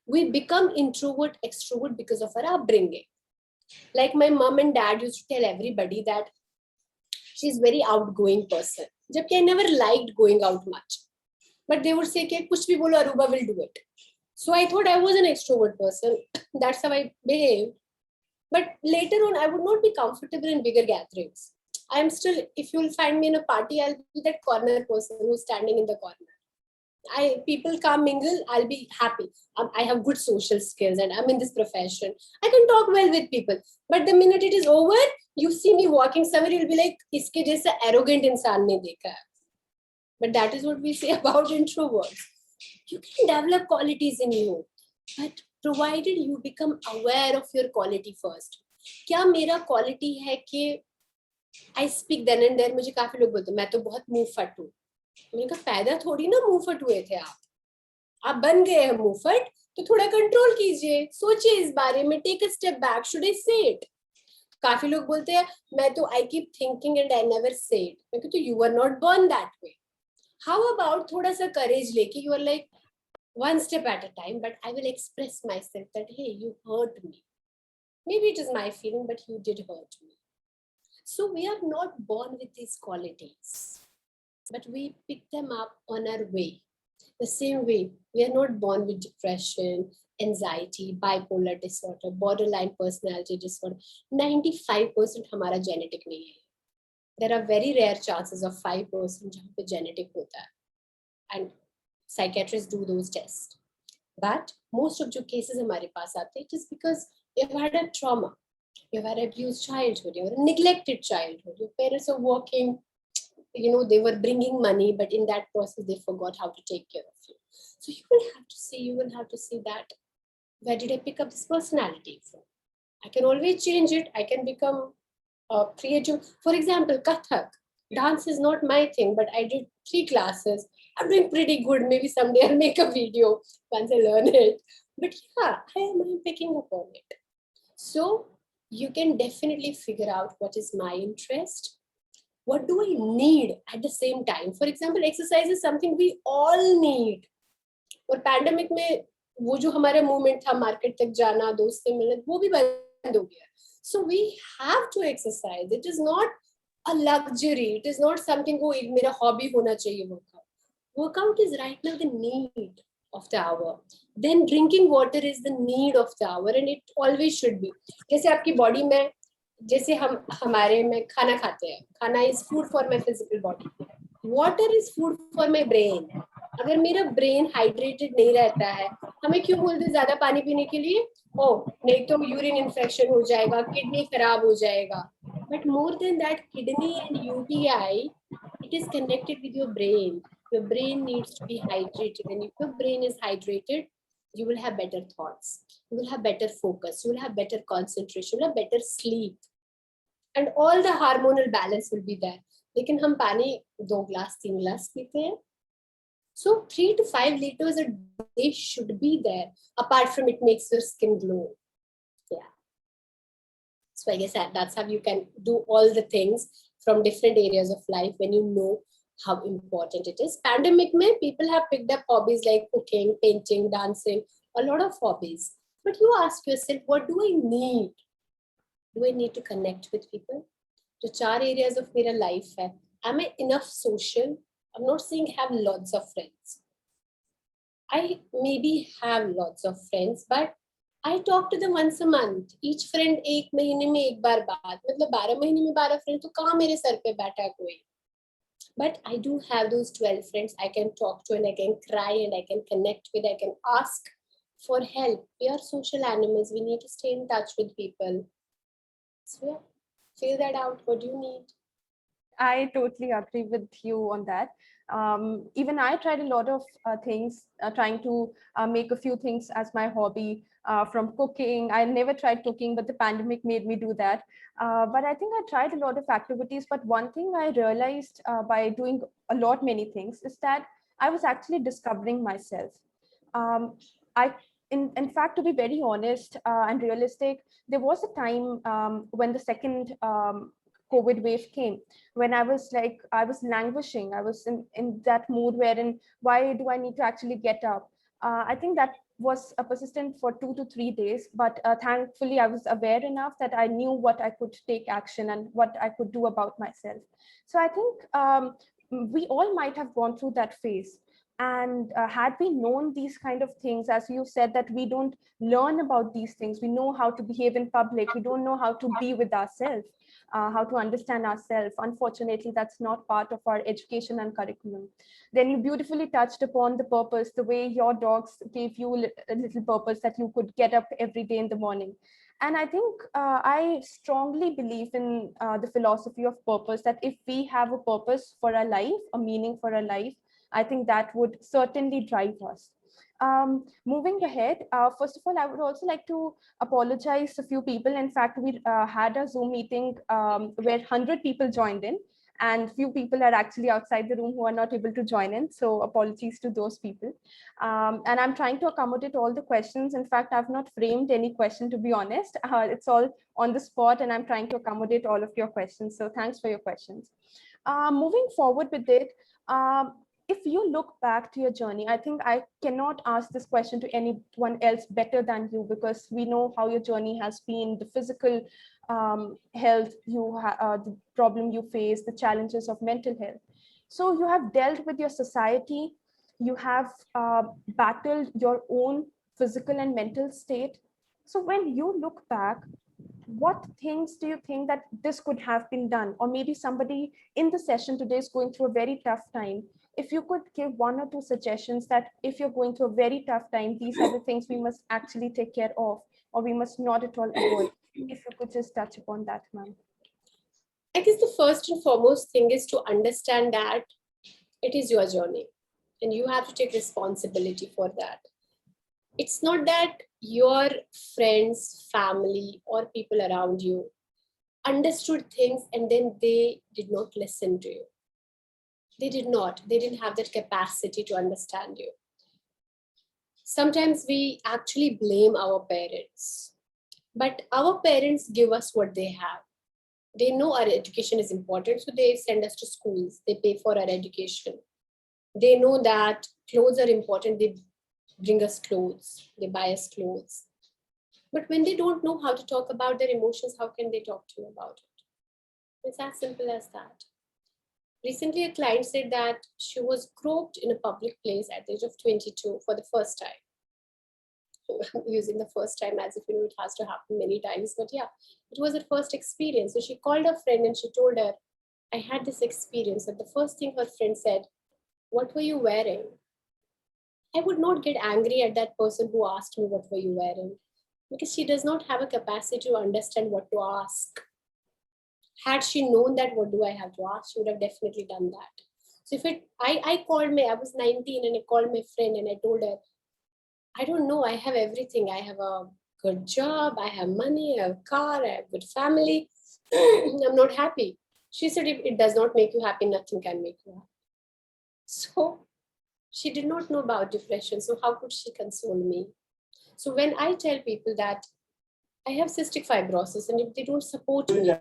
Speaker 3: We become introvert, extrovert because of our upbringing. Like my mom and dad used to tell everybody that she's very outgoing person. Jabki I never liked going out much. But they would say कि कुछ भी बोलो Aruba will do it. So I thought I was an extrovert person. That's how I behaved. But later on, I would not be comfortable in bigger gatherings. I am still, if you'll find me in a party, I'll be that corner person who's standing in the corner. People come mingle, I'll be happy. I have good social skills and I'm in this profession. I can talk well with people. But the minute it is over, you see me walking somewhere, you'll be like, iske jaisa arrogant insan nahi dekha hai. But that is what we say about introverts. You can develop qualities in you, but provided you become aware of your quality first. क्या मेरा quality है कि I speak then and there. मुझे काफी लोग बोलते हैं मैं तो बहुत मुंह फट हूँ. मैंने कहा पैदा थोड़ी ना मुंह फट हुए थे आप बन गए हैं मुंह फट, तो थोड़ा कंट्रोल कीजिए, सोचिए इस बारे में, take a step back, should I say it. काफी लोग बोलते हैं मैं तो I keep thinking and I never say it. मैं कहती हूँ you are not born that way. How about थोड़ा सा करेज लेके you are like one step at a time, but I will express myself that, hey, you hurt me. Maybe it is my feeling, but you did hurt me. So we are not born with these qualities, but we pick them up on our way. The same way, we are not born with depression, anxiety, bipolar disorder, borderline personality disorder. 95% हमारा genetic नहीं है. There are very rare chances of 5% जहाँ पे genetic होता है. And psychiatrists do those tests. But most of the cases हमारे पास आते हैं just because you've had a trauma, you've had abused childhood, you're a neglected childhood, your parents are working, they were bringing money, but in that process they forgot how to take care of you. So you will have to see that, where did I pick up this personality from? I can always change it. I can become creative. For example, Kathak. Dance is not my thing, but I did 3 classes. I'm doing pretty good. Maybe someday I'll make a video once I learn it. But yeah, I'm picking up on it. So you can definitely figure out what is my interest. What do I need at the same time? For example, exercise is something we all need. और pandemic में वो जो हमारा movement था market तक जाना, दोस्त से मिलना, वो भी बंद हो गया. So we have to exercise. It is not a luxury. It is not something को एक मेरा hobby होना चाहिए workout. Workout is right now the need of the hour. Then drinking water is the need of the hour, and it always should be. जैसे आपकी body में, जैसे हमारे में खाना खाते हैं, खाना is food for my physical body. Water is food for my brain. अगर मेरा ब्रेन हाइड्रेटेड नहीं रहता है, हमें क्यों बोलते ज्यादा पानी पीने के लिए? नहीं तो यूरिन इन्फेक्शन हो जाएगा, किडनी खराब हो जाएगा. But more than that, kidney and UTI, it is connected with your brain. Your brain needs to be hydrated, and if your brain is hydrated, you will have better thoughts, you will have better focus, you will have better concentration, you will have better sleep, and all the hormonal balance will be there. लेकिन हम पानी 2 glass 3 glass पीते हैं, So 3 to 5 liters a day should be there. Apart from it makes your skin glow. Yeah. So I guess that's how you can do all the things from different areas of life when you know how important it is. Pandemic mein, people have picked up hobbies like cooking, painting, dancing, a lot of hobbies. But you ask yourself, what do I need? Do I need to connect with people? जो 4 areas of मेरा life है. Am I enough social? I'm not saying have lots of friends. I maybe have lots of friends, but I talk to them once a month. Each friend एक महीने में एक बार बात. मतलब 12 महीने में 12 friends तो कहाँ मेरे सर पे बैठा है कोई. But I do have those 12 friends I can talk to and I can cry and I can connect with. I can ask for help. We are social animals. We need to stay in touch with people. So yeah, figure that out. What do you need?
Speaker 1: I totally agree with you on that. Even I tried a lot of things, trying to make a few things as my hobby, from cooking. I never tried cooking, but the pandemic made me do that. But I think I tried a lot of activities. But one thing I realized by doing many things is that I was actually discovering myself. I in fact, to be very honest and realistic, there was a time when the second COVID wave came, when I was languishing. I was in that mood wherein, why do I need to actually get up? I think that was persistent for 2 to 3 days, but thankfully I was aware enough that I knew what I could take action and what I could do about myself. So I think we all might have gone through that phase. And had we known these kind of things, as you said, that we don't learn about these things, we know how to behave in public, we don't know how to be with ourselves, how to understand ourselves. Unfortunately, that's not part of our education and curriculum. Then you beautifully touched upon the purpose, the way your dogs gave you a little purpose, that you could get up every day in the morning. And I think I strongly believe in the philosophy of purpose, that if we have a purpose for our life, a meaning for our life, I think that would certainly drive us. Moving ahead, first of all, I would also like to apologize to a few people. In fact, we had a Zoom meeting where 100 people joined in, and few people are actually outside the room who are not able to join in. So apologies to those people. And I'm trying to accommodate all the questions. In fact, I've not framed any question, to be honest. It's all on the spot, and I'm trying to accommodate all of your questions. So thanks for your questions. Moving forward with it, if you look back to your journey, I think I cannot ask this question to anyone else better than you, because we know how your journey has been, the physical health, the problem you face, the challenges of mental health. So you have dealt with your society, you have battled your own physical and mental state. So when you look back, what things do you think that this could have been done? Or maybe somebody in the session today is going through a very tough time. If you could give 1 or 2 suggestions that if you're going through a very tough time, these are the things we must actually take care of, or we must not at all avoid. If you could just touch upon that, ma'am.
Speaker 3: I guess the first and foremost thing is to understand that it is your journey and you have to take responsibility for that. It's not that your friends, family, or people around you understood things and then they did not listen to you. They did not. They didn't have that capacity to understand you. Sometimes we actually blame our parents, but our parents give us what they have. They know our education is important, so they send us to schools. They pay for our education. They know that clothes are important. They bring us clothes. They buy us clothes. But when they don't know how to talk about their emotions, how can they talk to you about it? It's as simple as that. Recently, a client said that she was groped in a public place at the age of 22 for the first time. I'm using the first time as if it has to happen many times, but yeah, it was her first experience. So she called her friend and she told her, I had this experience. And the first thing her friend said, what were you wearing? I would not get angry at that person who asked me, what were you wearing? Because she does not have a capacity to understand what to ask. Had she known that, what do I have to ask, she would have definitely done that. So if I called I was 19 and I called my friend and I told her, I don't know, I have everything. I have a good job, I have money, I have a car, I have a good family. I'm not happy. She said, if it does not make you happy, nothing can make you happy. So She did not know about depression, so how could she console me? So when I tell people that I have cystic fibrosis, and if they don't support me,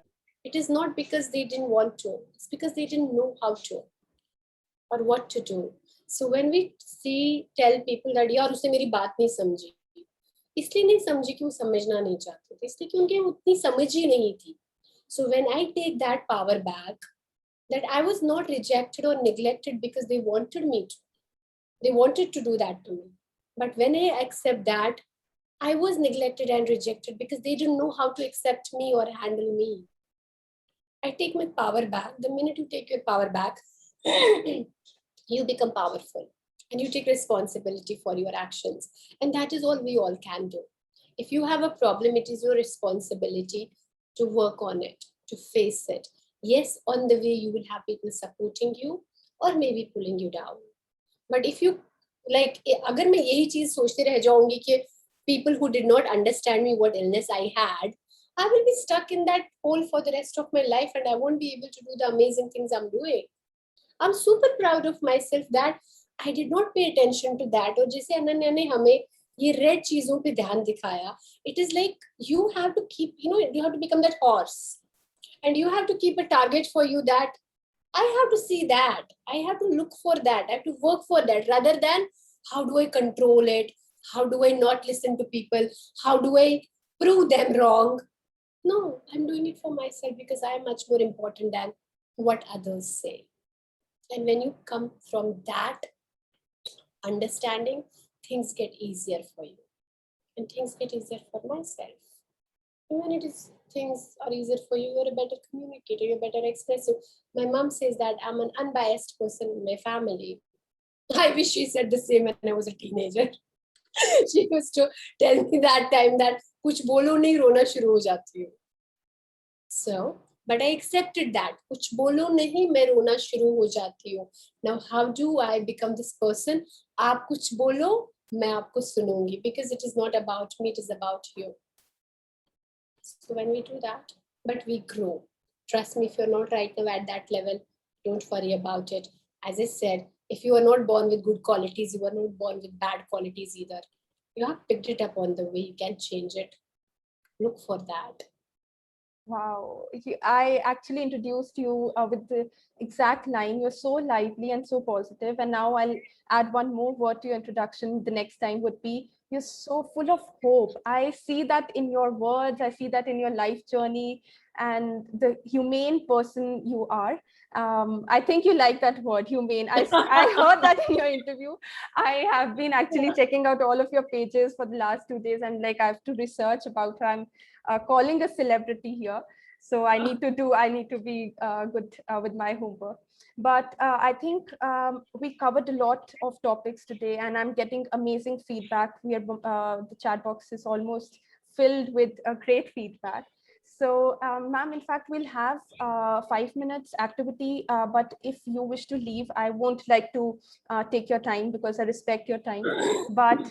Speaker 3: it is not because they didn't want to, it's because they didn't know how to or what to do. So when we tell people that यार उसने मेरी बात नहीं समझी, इसलिए नहीं समझी कि वो समझना नहीं चाहते थे, इसलिए कि उनके उतनी समझ ही नहीं थी. So when I take that power back, that I was not rejected or neglected because they wanted me to. They wanted to do that to me. But when I accept that, I was neglected and rejected because they didn't know how to accept me or handle me. I take my power back. The minute you take your power back, you become powerful and you take responsibility for your actions. And that is all we all can do. If you have a problem, it is your responsibility to work on it, to face it. Yes, on the way, you will have people supporting you or maybe pulling you down. But if you like, agar main yahi cheez sochte reh jaungi ki people who did not understand me what illness I had, I will be stuck in that hole for the rest of my life and I won't be able to do the amazing things I'm doing. I'm super proud of myself that I did not pay attention to that. और जैसे अनन्या ने हमें ये red चीजों पे ध्यान दिखाया, it is like you have to keep, you have to become that horse, and you have to keep a target for you that I have to see that, I have to look for that, I have to work for that, rather than how do I control it, how do I not listen to people, how do I prove them wrong. No, I'm doing it for myself because I am much more important than what others say. And when you come from that understanding, things get easier for you. And things get easier for myself. And when things are easier for you, you're a better communicator, you're better expressive. My mom says that I'm an unbiased person in my family. I wish she said the same when I was a teenager. She used to tell me that time that कुछ बोलो नहीं रोना शुरू हो जाती हूँ. So, but I accepted that. कुछ बोलो नहीं मैं रोना शुरू हो जाती हूँ. Now, how do I become this person? आप कुछ बोलो मैं आपको सुनूंगी, because it is not about me, it is about you. So when we do that, but we grow. Trust me, if you're not right now at that level, don't worry about it. As I said, if you are not born with good qualities, you are not born with bad qualities either. You have picked it up on the way, you can change it. Look for that.
Speaker 1: Wow, I actually introduced you with the exact line. You're so lively and so positive. And now I'll add one more word to your introduction. The next time would be, you're so full of hope. I see that in your words. I see that in your life journey and the humane person you are. I think you like that word, humane. I heard that in your interview. I have been actually checking out all of your pages for the last 2 days, and like I have to research about her. I'm calling a celebrity here, so I need to be good with my homework. But I think we covered a lot of topics today, and I'm getting amazing feedback. The chat box is almost filled with great feedback. So, ma'am, in fact, we'll have 5 minutes activity, but if you wish to leave, I won't like to take your time because I respect your time. But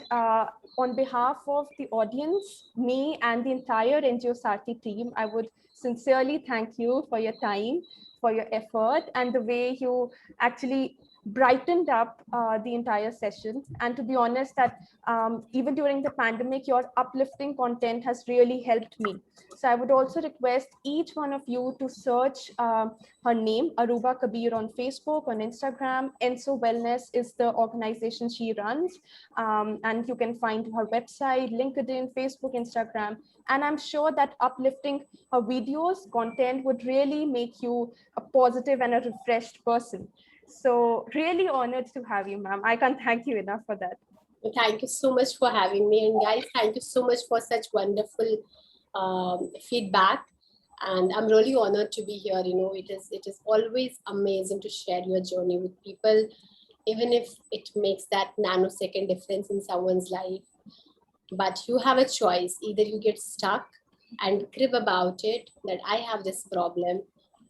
Speaker 1: on behalf of the audience, me and the entire NGO Sarthi team, I would sincerely thank you for your time, for your effort, and the way you actually brightened up the entire session. And to be honest, that even during the pandemic, your uplifting content has really helped me. So I would also request each one of you to search her name, Aruba Kabir, on Facebook, on Instagram. Enso Wellness is the organization she runs. And you can find her website, LinkedIn, Facebook, Instagram. And I'm sure that uplifting her videos, content would really make you a positive and a refreshed person. So really honored to have you, ma'am. I can't thank you enough for that.
Speaker 3: Thank you so much for having me. And guys, thank you so much for such wonderful feedback. And I'm really honored to be here. It is always amazing to share your journey with people, even if it makes that nanosecond difference in someone's life. But you have a choice. Either you get stuck and crib about it, that I have this problem,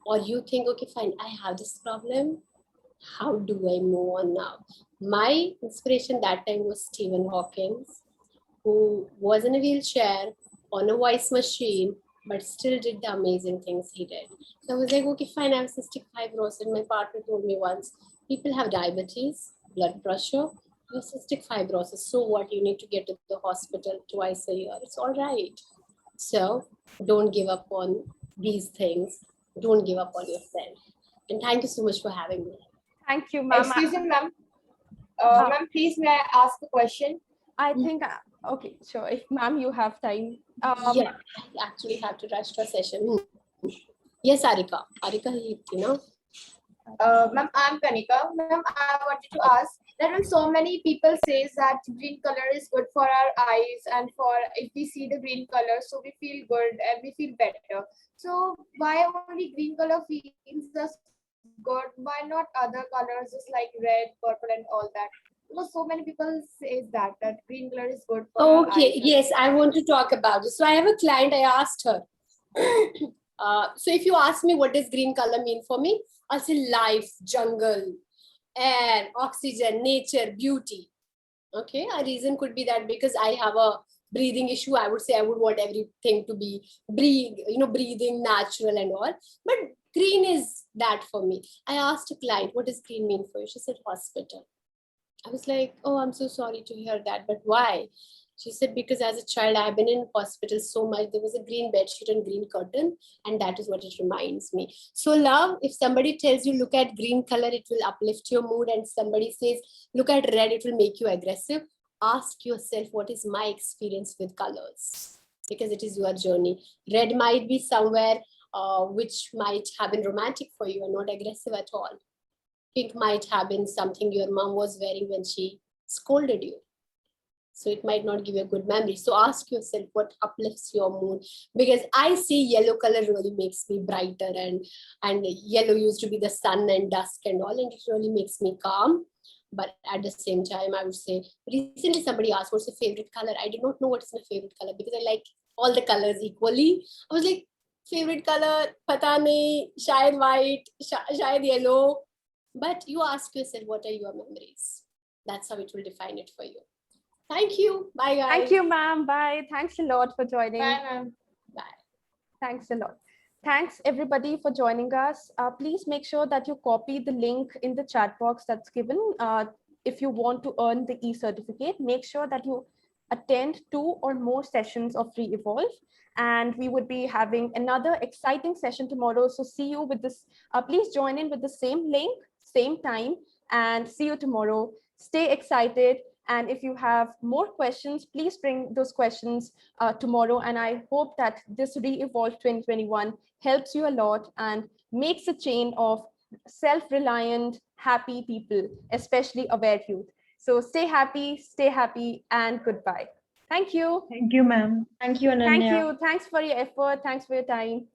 Speaker 3: or you think, okay, fine, I have this problem. How do I move on now? My inspiration that time was Stephen Hawking, who was in a wheelchair on a voice machine, but still did the amazing things he did. So I was like, okay, fine, I have cystic fibrosis. My partner told me once, people have diabetes, blood pressure, you have cystic fibrosis. So what? You need to get to the hospital twice a year. It's all right. So don't give up on these things. Don't give up on yourself. And thank you so much for having me.
Speaker 1: Thank you, ma'am.
Speaker 4: Excuse me, ma'am.
Speaker 1: Uh,
Speaker 4: Ma'am, please may I ask a question?
Speaker 1: I think, okay, sure. If ma'am, you have time.
Speaker 3: Yeah, I actually have to rush to a session. Yes, Arika. Arika, you know.
Speaker 4: Ma'am, I'm Kanika. Ma'am, I wanted to ask that when so many people says that green color is good for our eyes and for if we see the green color, so we feel good and we feel better. So why only green color feels us good? Why not other colors just like red, purple, and all that? Because so many people says that green color is good for our
Speaker 3: Okay,
Speaker 4: eyes.
Speaker 3: yes, I want to talk about this. So I have a client, I asked her. So if you ask me what does green color mean for me, I'll say life, jungle, air, oxygen, nature, beauty. Okay, a reason could be that because I have a breathing issue, I would say I would want everything to be breathing natural and all. But green is that for me. I asked a client, what does green mean for you? She said hospital. I was like, oh, I'm so sorry to hear that, but why? She said, because as a child, I've been in hospital so much. There was a green bedsheet and green curtain, and that is what it reminds me. So, love, if somebody tells you, look at green color, it will uplift your mood, and somebody says, look at red, it will make you aggressive, ask yourself, what is my experience with colors? Because it is your journey. Red might be somewhere which might have been romantic for you and not aggressive at all. Pink might have been something your mom was wearing when she scolded you. So it might not give you a good memory. So ask yourself what uplifts your mood. Because I see yellow color really makes me brighter, and yellow used to be the sun and dusk and all, and it really makes me calm. But at the same time, I would say, recently somebody asked what's your favorite color. I did not know what is my favorite color because I like all the colors equally. I was like, favorite color, pata nahi, shayad white, shayad yellow. But you ask yourself, what are your memories? That's how it will define it for you. Thank you. Bye, guys.
Speaker 1: Thank you, ma'am. Bye. Thanks a lot for joining.
Speaker 4: Bye, ma'am.
Speaker 3: Bye.
Speaker 1: Thanks a lot. Thanks everybody for joining us. Please make sure that you copy the link in the chat box that's given. If you want to earn the e-certificate, make sure that you attend 2 or more sessions of Re-Evolve. And we would be having another exciting session tomorrow. So see you with this. Please join in with the same link, same time, and see you tomorrow. Stay excited. And if you have more questions, please bring those questions tomorrow. And I hope that this Re-Evolve 2021 helps you a lot and makes a chain of self-reliant, happy people, especially aware youth. So stay happy, and goodbye. Thank you.
Speaker 2: Thank you, ma'am. Thank you, Ananya.
Speaker 1: Thank you. Thanks for your effort. Thanks for your time.